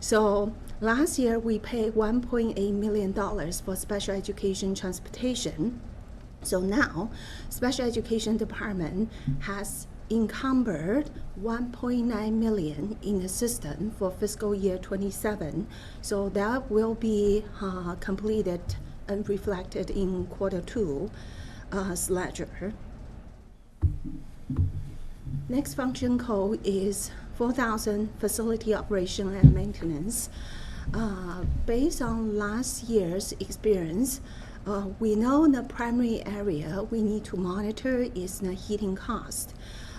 So last year we paid $1.8 million for special education transportation. So now special education department has encumbered $1.9 million in the system for fiscal year 27. So that will be completed and reflected in Q2 ledger. Next function code is 4,000 facility operation and maintenance. Based on last year's experience, we know the primary area we need to monitor is the heating cost.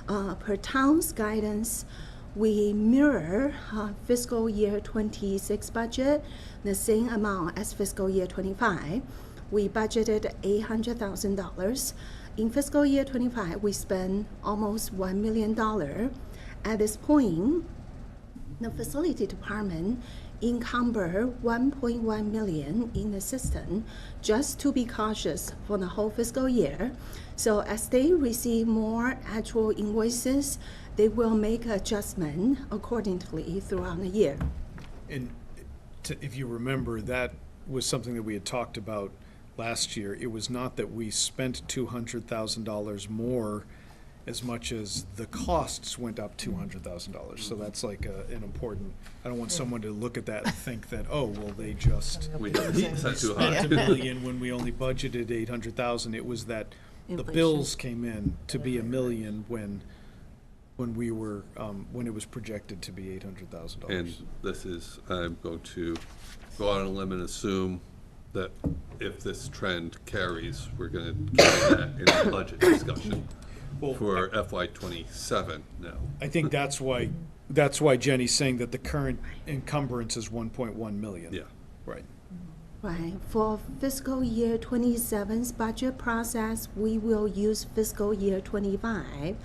Per town's guidance, we mirror fiscal year 26 budget, the same amount as fiscal year 25. We budgeted $800,000. In fiscal year 25, we spent almost $1 million. At this point, the facility department encumber $1.1 million in the system just to be cautious for the whole fiscal year. So as they receive more actual invoices, they will make adjustment accordingly throughout the year. And if you remember, that was something that we had talked about last year. It was not that we spent $200,000 more as much as the costs went up $200,000. So that's like an important, I don't want someone to look at that and think that, oh, well, they just We set too high. spent $1 million when we only budgeted $800,000. It was that the bills came in to be $1 million when we were, when it was projected to be $800,000. And this is, I'm going to go out on a limb and assume that if this trend carries, we're going to carry that in the budget discussion for FY '27 now. I think that's why Jenny's saying that the current encumbrance is 1.1 million. Yeah. Right. Right. For fiscal year 27's budget process, we will use fiscal year 25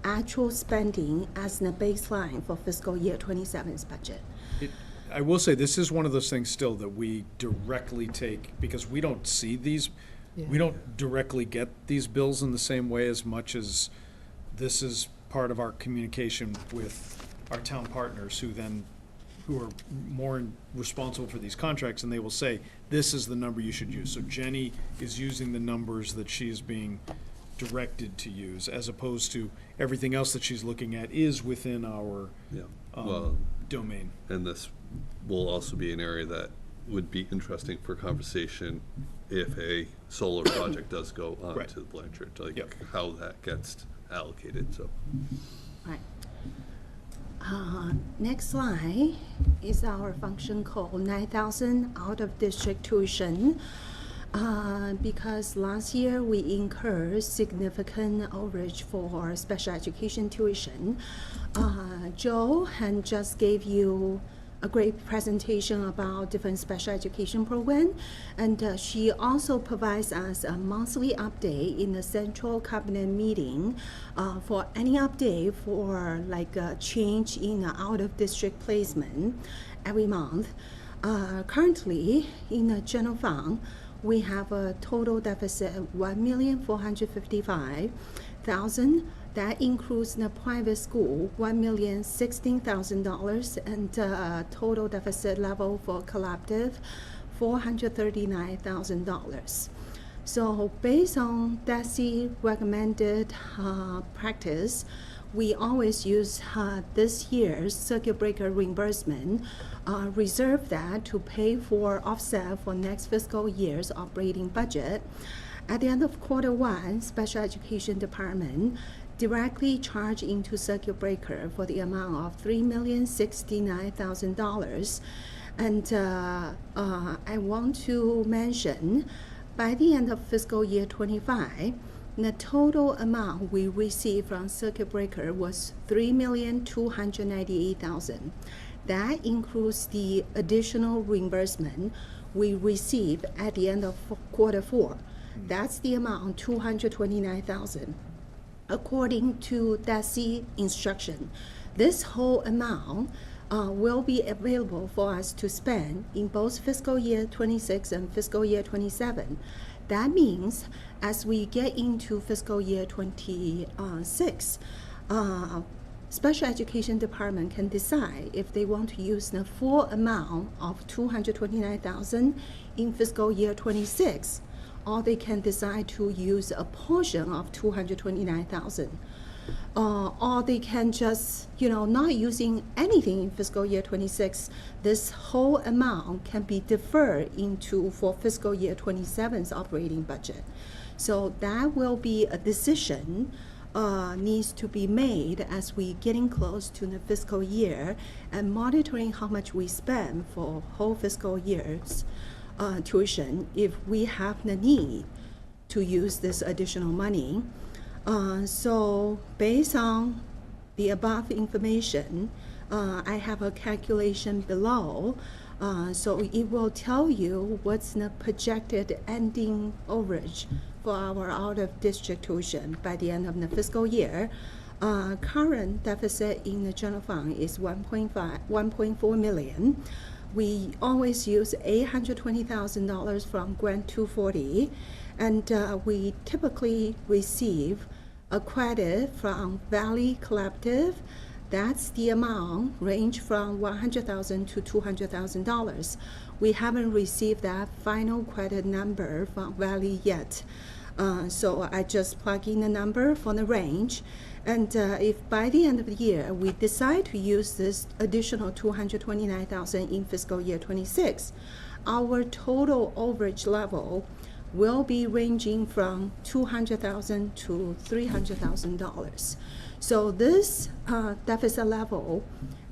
actual spending as the baseline for fiscal year 27's budget. I will say, this is one of those things still that we directly take, because we don't see these, we don't directly get these bills in the same way as much as this is part of our communication with our town partners who are more responsible for these contracts, and they will say, this is the number you should use. So Jenny is using the numbers that she's being directed to use, as opposed to everything else that she's looking at is within our domain. And this will also be an area that would be interesting for conversation if a solar project does go on to Blanchard, like how that gets allocated. So Right. Next slide is our function code 9,000 out of district tuition. Because last year we incurred significant overage for special education tuition. Joe had just gave you a great presentation about different special education program, and she also provides us a monthly update in the central cabinet meeting for any update for like a change in out of district placement every month. Currently in the general fund, we have a total deficit of $1,455,000. That includes the private school, $1,016,000, and total deficit level for collective, $439,000. So based on DESE recommended practice, we always use this year's circuit breaker reimbursement, reserve that to pay for offset for next fiscal year's operating budget. At the end of Q1, Special Education Department directly charged into circuit breaker for the amount of $3,069,000. And I want to mention, by the end of fiscal year 25, the total amount we received from circuit breaker was $3,298,000. That includes the additional reimbursement we received at the end of Q4. That's the amount, $229,000. According to DESE instruction, this whole amount will be available for us to spend in both fiscal year 26 and fiscal year 27. That means as we get into fiscal year 26, Special Education Department can decide if they want to use the full amount of $229,000 in fiscal year 26, or they can decide to use a portion of $229,000. Or they can just, not using anything in fiscal year 26, this whole amount can be deferred for fiscal year 27's operating budget. So that will be a decision needs to be made as we getting close to the fiscal year and monitoring how much we spend for whole fiscal year's tuition if we have the need to use this additional money. So based on the above information, I have a calculation below. So it will tell you what's the projected ending overage for our out-of-district tuition by the end of the fiscal year. Current deficit in the general fund is $1.4 million. We always use $820,000 from Grant 240, and we typically receive a credit from Valley Collective. That's the amount, range from $100,000 to $200,000. We haven't received that final credit number from Valley yet. So I just plug in the number for the range. And if by the end of the year we decide to use this additional $229,000 in fiscal year 26, our total overage level will be ranging from $200,000 to $300,000. So this deficit level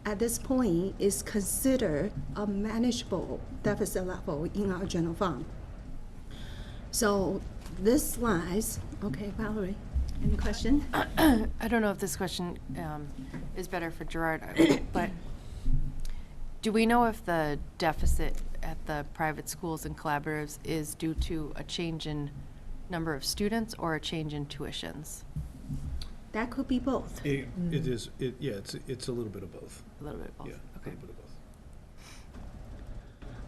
at this point is considered a manageable deficit level in our general fund. So this slide, okay, Valerie, any question? I don't know if this question is better for Gerard, but do we know if the deficit at the private schools and collaboratives is due to a change in number of students or a change in tuitions? That could be both. It is, it's a little bit of both. A little bit of both. Yeah, Okay. a little bit of both.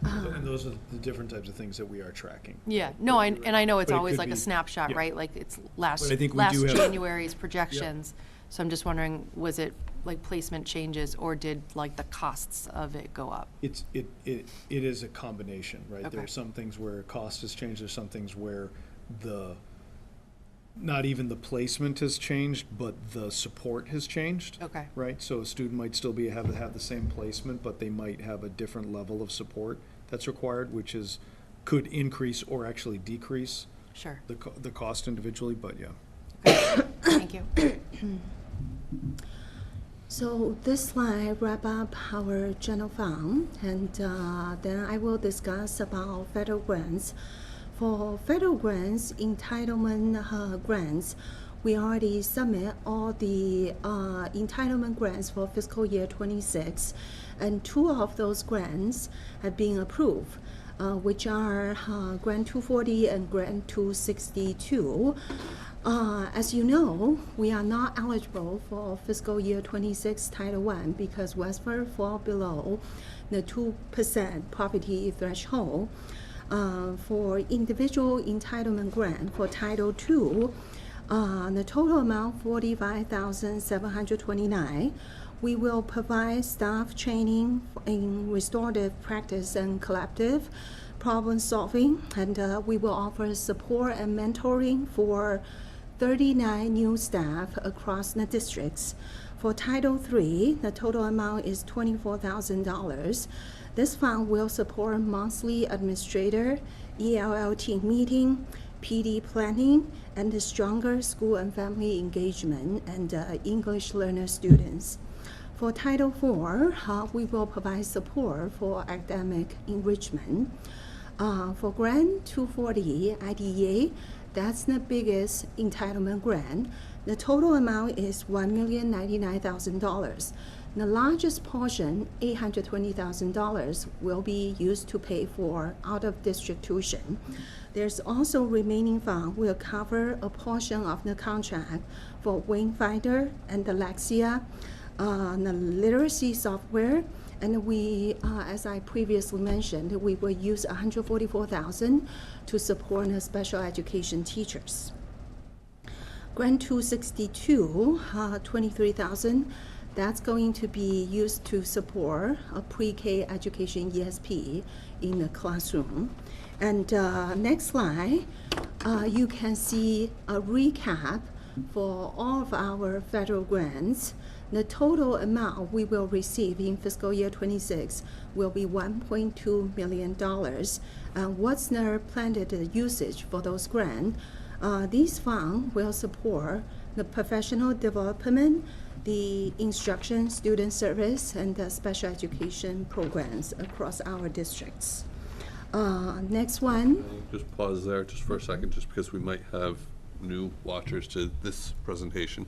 And those are the different types of things that we are tracking. Yeah, no, and I know it's But it always could like a be- snapshot, yeah. right? Like it's But I think we do have- January's projections. So I'm just wondering, was it like placement changes or did like the costs of it go up? It is a combination, right? There Okay. are some things where cost has changed, there's some things where not even the placement has changed, but the support has changed. Okay. Right? So a student might still have the same placement, but they might have a different level of support that's required, which could increase or actually decrease Sure. the cost individually, but yeah. Okay. Thank you. So this slide wrap up our general fund, and then I will discuss about federal grants. For federal grants, entitlement grants, we already submit all the entitlement grants for fiscal year 26, and 2 of those grants have been approved, which are Grant 240 and Grant 262. As you know, we are not eligible for fiscal year 26 Title I because Westford fall below the 2% poverty threshold. For individual entitlement grant for Title II, the total amount $45,729. We will provide staff training in restorative practice and collective problem solving, and we will offer support and mentoring for 39 new staff across the districts. For Title III, the total amount is $24,000. This fund will support monthly administrator, ELLT meeting, PD planning, and the stronger school and family engagement and English learner students. For Title IV, we will provide support for academic enrichment. For Grant 240 IDEA, that's the biggest entitlement grant. The total amount is $1,099,000. The largest portion, $820,000, will be used to pay for out-of-district tuition. There's also remaining fund will cover a portion of the contract for Wayfinder and the Lexia, the literacy software, and we, as I previously mentioned, we will use $144,000 to support the special education teachers. Grant 262, $23,000. That's going to be used to support a pre-K education ESP in the classroom. And next slide, you can see a recap for all of our federal grants. The total amount we will receive in fiscal year 26 will be $1.2 million. What's the planned usage for those grants? These funds will support the professional development, the instruction, student service, and the special education programs across our districts. Next one. Just pause there just for a second, just because we might have new watchers to this presentation.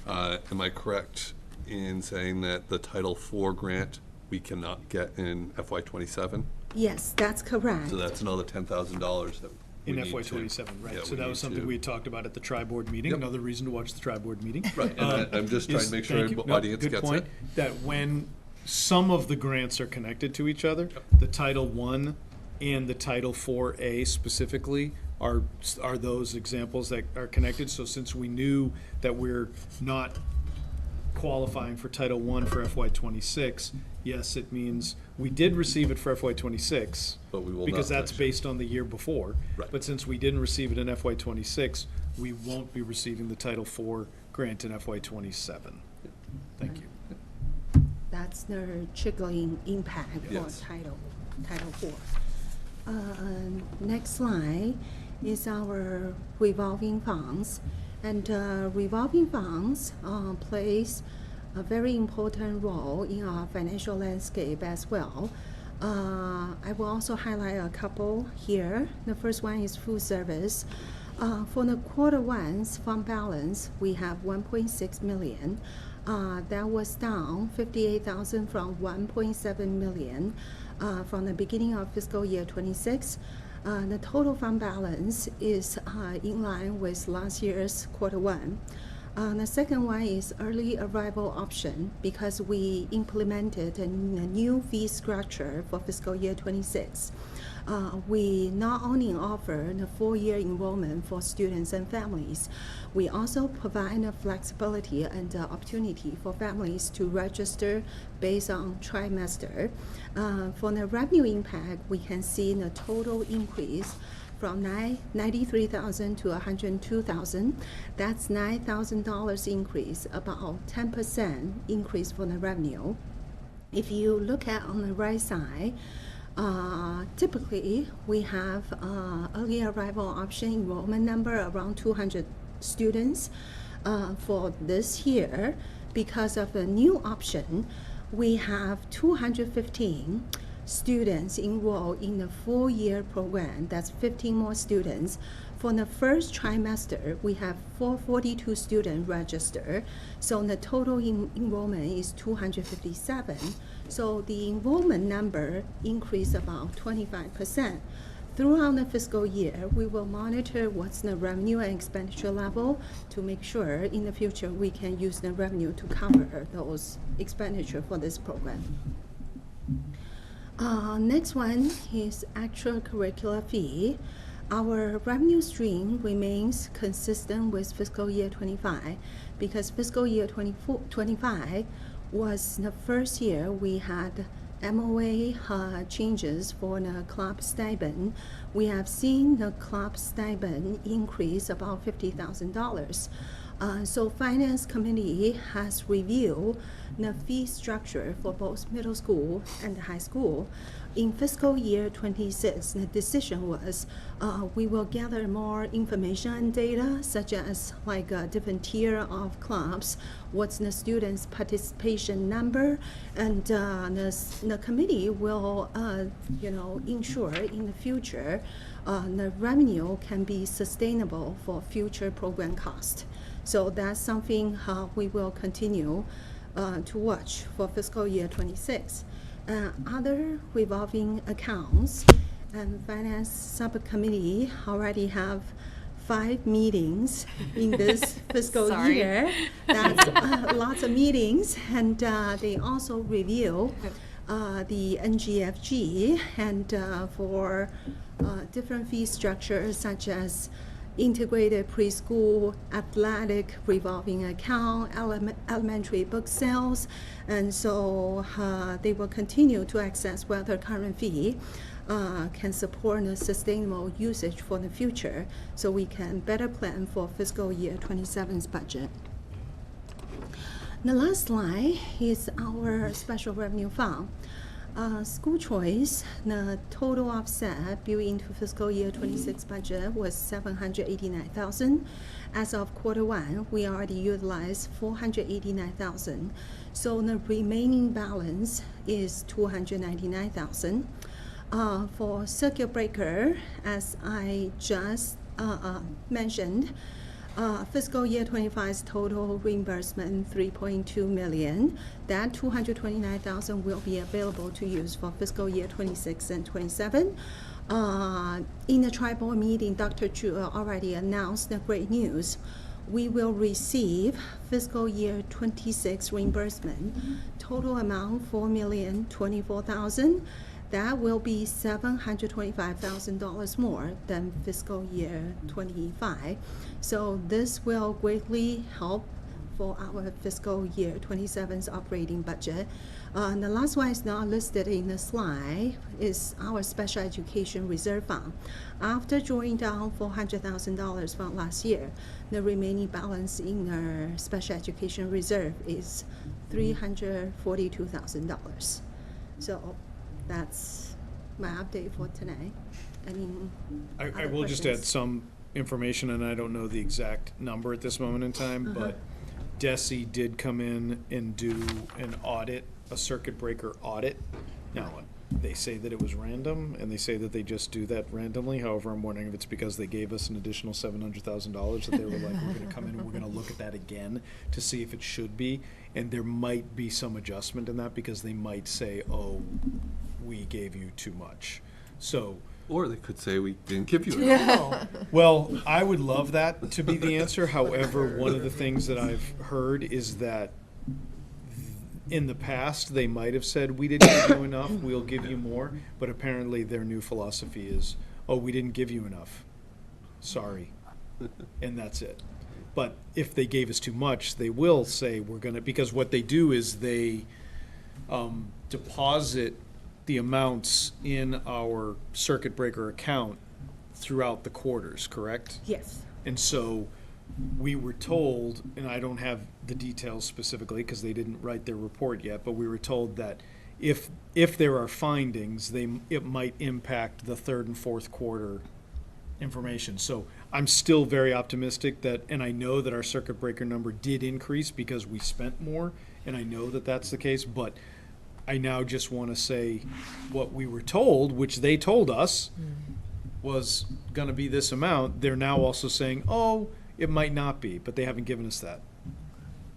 Am I correct in saying that the Title IV grant we cannot get in FY27? Yes, that's correct. So that's another $10,000 that we In need FY to- '27, right? yeah, So we that need was something to- we talked about at the tri-board meeting, Yep. another reason to watch the tri-board meeting. Right, and I'm just trying to make sure Thank you. the No, audience good gets point. it. That when some of the grants are connected to each other, the Title I and the Title IV-A specifically are those examples that are connected. So since we knew that we're not qualifying for Title I for FY26, yes, it means we did receive it for FY26. But we will Because not that's next year. based on the year before. Right. But since we didn't receive it in FY26, we won't be receiving the Title IV grant in FY27. Thank you. That's the trickling impact for Yes. Title IV. Next slide is our revolving funds. And revolving funds plays a very important role in our financial landscape as well. I will also highlight a couple here. The first one is food service. For the Q1's fund balance, we have 1.6 million. That was down 58,000 from 1.7 million from the beginning of fiscal year 26. The total fund balance is in line with last year's Q1. The second one is early arrival option because we implemented a new fee structure for fiscal year 26. We not only offer the 4-year enrollment for students and families, we also provide the flexibility and the opportunity for families to register based on trimester. For the revenue impact, we can see the total increase from 93,000 to 102,000. That's $9,000 increase, about 10% increase for the revenue. If you look at on the right side, typically we have early arrival option enrollment number around 200 students. For this year, because of the new option, we have 215 students enroll in the full-year program. That's 15 more students. For the first trimester, we have 442 students registered. So the total enrollment is 257. So the enrollment number increased about 25%. Throughout the fiscal year, we will monitor what's the revenue and expenditure level to make sure in the future we can use the revenue to cover those expenditure for this program. Next one is extracurricular fee. Our revenue stream remains consistent with fiscal year 25 because fiscal year 25 was the first year we had MOA changes for the club stipend. We have seen the club stipend increase about $50,000. So Finance Committee has reviewed the fee structure for both middle school and high school. In fiscal year 26, the decision was we will gather more information and data, such as like a different tier of clubs, what's the students' participation number, and the committee will, ensure in the future the revenue can be sustainable for future program cost. So that's something we will continue to watch for fiscal year 26. Other revolving accounts and finance subcommittee already have 5 meetings in this fiscal year. That's lots of meetings, and they also review the NGFG and for different fee structures such as integrated preschool, athletic revolving account, elementary book sales, and so they will continue to assess whether current fee can support a sustainable usage for the future, so we can better plan for fiscal year 27's budget. The last slide is our special revenue fund. School choice, the total offset built into fiscal year 26 budget was $789,000. As of quarter 1, we already utilized $489,000. So the remaining balance is $299,000. For circuit breaker, as I just mentioned, fiscal year 25's total reimbursement $3.2 million. That $229,000 will be available to use for fiscal year 26 and 27. In the tri-board meeting, Dr. Chu already announced the great news. We will receive fiscal year 26 reimbursement. Total amount $4,024,000. That will be $725,000 more than fiscal year 25. So this will greatly help for our fiscal year 27's operating budget. The last one is not listed in the slide is our special education reserve fund. After drawing down $400,000 from last year, the remaining balance in our special education reserve is $342,000. So that's my update for today. I will just add some information, and I don't know the exact number at this moment in time, but DESE did come in and do an audit, a circuit breaker audit. Now, they say that it was random, and they say that they just do that randomly. However, I'm wondering if it's because they gave us an additional $700,000 that they were like, we're going to come in and we're going to look at that again to see if it should be. And there might be some adjustment in that because they might say, oh, we gave you too much. So, Or they could say we didn't give you enough. well, I would love that to be the answer. However, one of the things that I've heard is that in the past, they might have said, we didn't give you enough, we'll give you more. But apparently their new philosophy is, oh, we didn't give you enough. Sorry. And that's it. But if they gave us too much, they will say we're going to, because what they do is they deposit the amounts in our circuit breaker account throughout the quarters, correct? Yes. And so we were told, and I don't have the details specifically because they didn't write their report yet, but we were told that if there are findings, it might impact the third and fourth quarter information. So I'm still very optimistic that, and I know that our circuit breaker number did increase because we spent more, and I know that that's the case, but I now just want to say what we were told, which they told us was going to be this amount. They're now also saying, oh, it might not be, but they haven't given us that.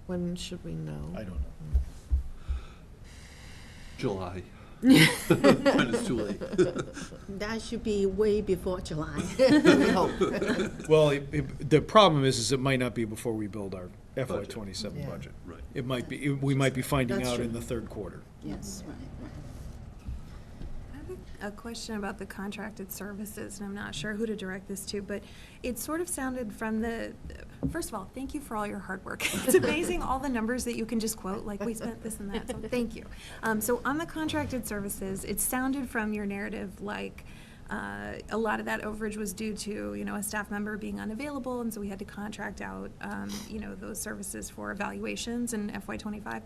When should we know? I don't know. July. When it's too late. That should be way before July. We hope. Well, the problem is it might not be before we build our FY '27 Yeah. budget. Right. It might be, we might be finding That's out true. in the third quarter. Yes, right. I have a question about the contracted services, and I'm not sure who to direct this to, but it sort of sounded from first of all, thank you for all your hard work. It's amazing all the numbers that you can just quote, like, we spent this and that, so thank you. So on the contracted services, it sounded from your narrative like a lot of that overage was due to, a staff member being unavailable, and so we had to contract out, those services for evaluations in FY '25.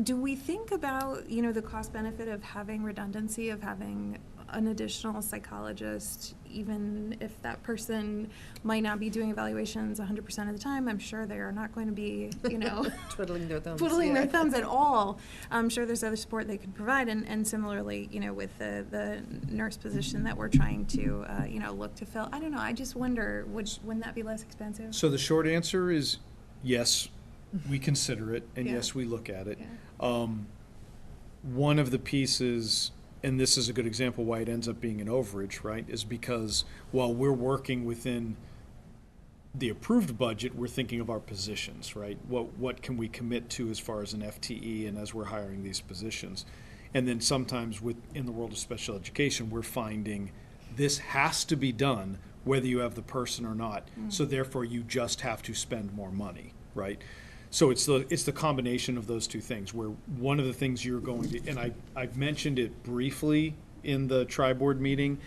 Do we think about, the cost benefit of having redundancy, of having an additional psychologist, even if that person might not be doing evaluations 100% of the time? I'm sure they are not going to be, Twiddling their thumbs. twiddling yeah. their thumbs at all. I'm sure there's other support they could provide, and similarly, with the nurse position that we're trying to, look to fill. I don't know, I just wonder, wouldn't that be less expensive? So the short answer is yes, we consider it, and Yeah. yes, we look at it. Yeah. One of the pieces, and this is a good example why it ends up being an overage, right, is because while we're working within the approved budget, we're thinking of our positions, right? What can we commit to as far as an FTE and as we're hiring these positions? And then sometimes in the world of special education, we're finding this has to be done whether you have the person or not. So therefore, you just have to spend more money, right? So it's the combination of those two things, where one of the things you're going to, and I've mentioned it briefly in the tri-board meeting,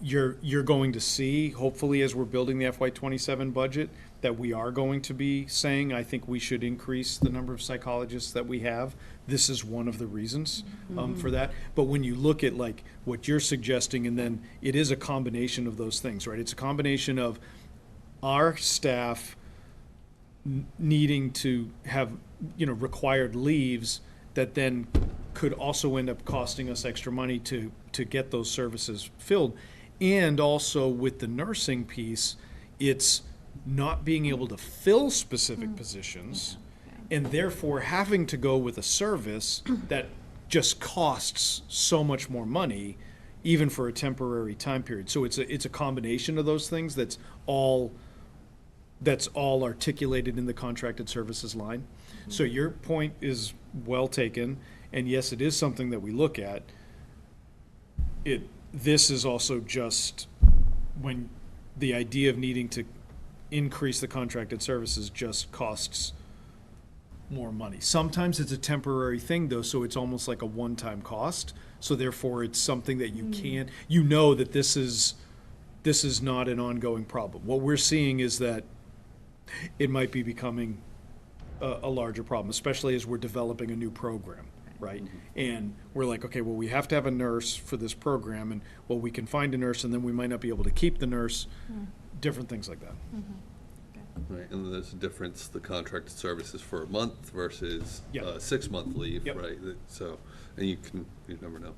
you're going to see, hopefully as we're building the FY '27 budget, that we are going to be saying, I think we should increase the number of psychologists that we have. This is one of the reasons for that. But when you look at like what you're suggesting, and then it is a combination of those things, right? It's a combination of our staff needing to have, required leaves that then could also end up costing us extra money to get those services filled. And also with the nursing piece, it's not being able to fill specific positions, and therefore having to go with a service that just costs so much more money, even for a temporary time period. So it's a combination of those things that's all articulated in the contracted services line. So your point is well taken, and yes, it is something that we look at. This is also just when the idea of needing to increase the contracted services just costs more money. Sometimes it's a temporary thing though, so it's almost like a one-time cost. So therefore, it's something that you can't, that this is not an ongoing problem. What we're seeing is that it might be becoming a larger problem, especially as we're developing a new program, right? And we're like, okay, well, we have to have a nurse for this program, and well, we can find a nurse, and then we might not be able to keep the nurse, different things like that. Right, and there's a difference, the contracted services for a month versus Yeah. 6-month leave, Yep. right? So, and you never know.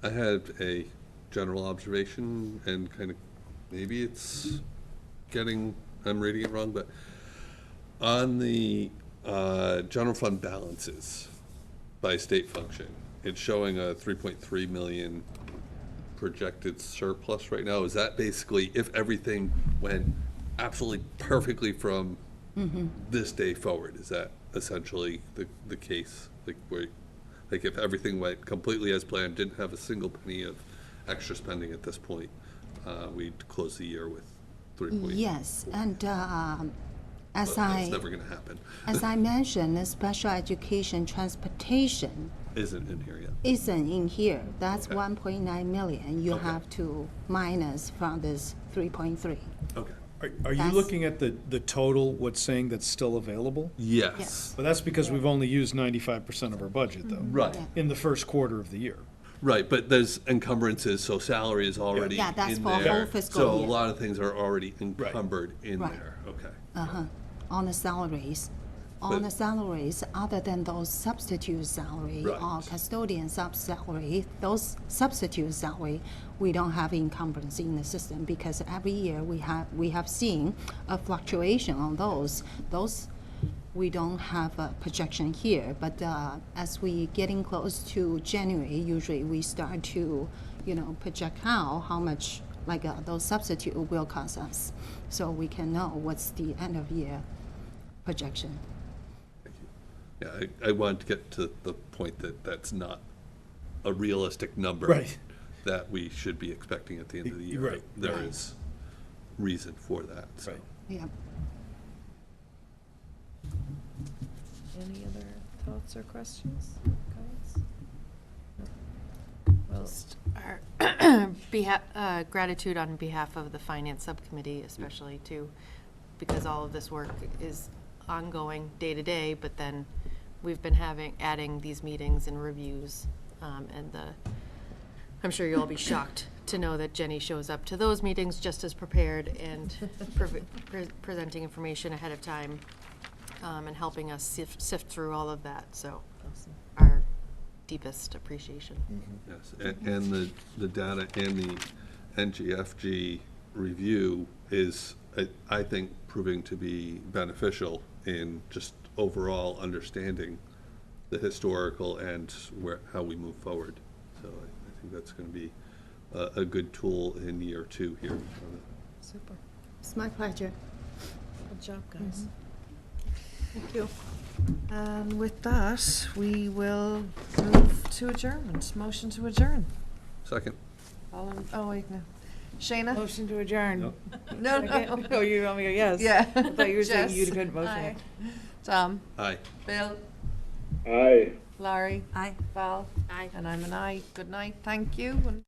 I had a general observation, and kind of, maybe it's I'm reading it wrong, but on the general fund balances by state function, it's showing a 3.3 million projected surplus right now. Is that basically if everything went absolutely perfectly from this day forward? Is that essentially the case? Like if everything went completely as planned, didn't have a single penny of extra spending at this point, we'd close the year with 3. Yes, and But that's never going to happen. as I mentioned, the special education transportation Isn't in here yet. isn't in here. That's Okay. 1.9 million. You Okay. have to minus from this 3.3. Okay. Are you That's- looking at the total, what's saying that's still available? Yes. Yes. But that's because we've only used 95% of our budget, though, Right. Yeah. in the first quarter of the year. Right, but there's encumbrances, so salary is already Yeah, that's in for there. whole fiscal So a year. lot of things are already encumbered in Right. there, okay. Uh-huh, on the salaries. On But- the salaries, other than those substitute salary or Right. custodian salary, those substitute salary, we don't have encumbrance in the system because every year we have seen a fluctuation on those. Those, we don't have a projection here, but as we getting close to January, usually we start to, project how much those substitute will cost us, so we can know what's the end of year projection. Yeah, I wanted to get to the point that that's not a realistic number. Right. That we should be expecting at the end of the year. Right. There is reason for that, so. Right. Yeah. Any other thoughts or questions, guys? Well, Just our gratitude on behalf of the Finance Subcommittee, especially too, because all of this work is ongoing day to day, but then we've been adding these meetings and reviews, and I'm sure you'll all be shocked to know that Jenny shows up to those meetings just as prepared and presenting information ahead of time, and helping us sift through all of that, so our deepest appreciation. Yes, and the data and the NGFG review is, I think, proving to be beneficial in just overall understanding the historical and how we move forward. So I think that's going to be a good tool in year 2 here. super. It's my pleasure. Good job, guys. Thank you. And with that, we will move to adjournment. Motion to adjourn. Second. Oh, wait, no. Shayna? Motion to adjourn. No, Second? Oh, you want me to go yes? Yeah. I thought you were saying Jess? you couldn't motion it. Tom? Aye. Bill? Aye. Laurie? Aye. Val? Aye. And I'm an aye. Good night. Thank you. And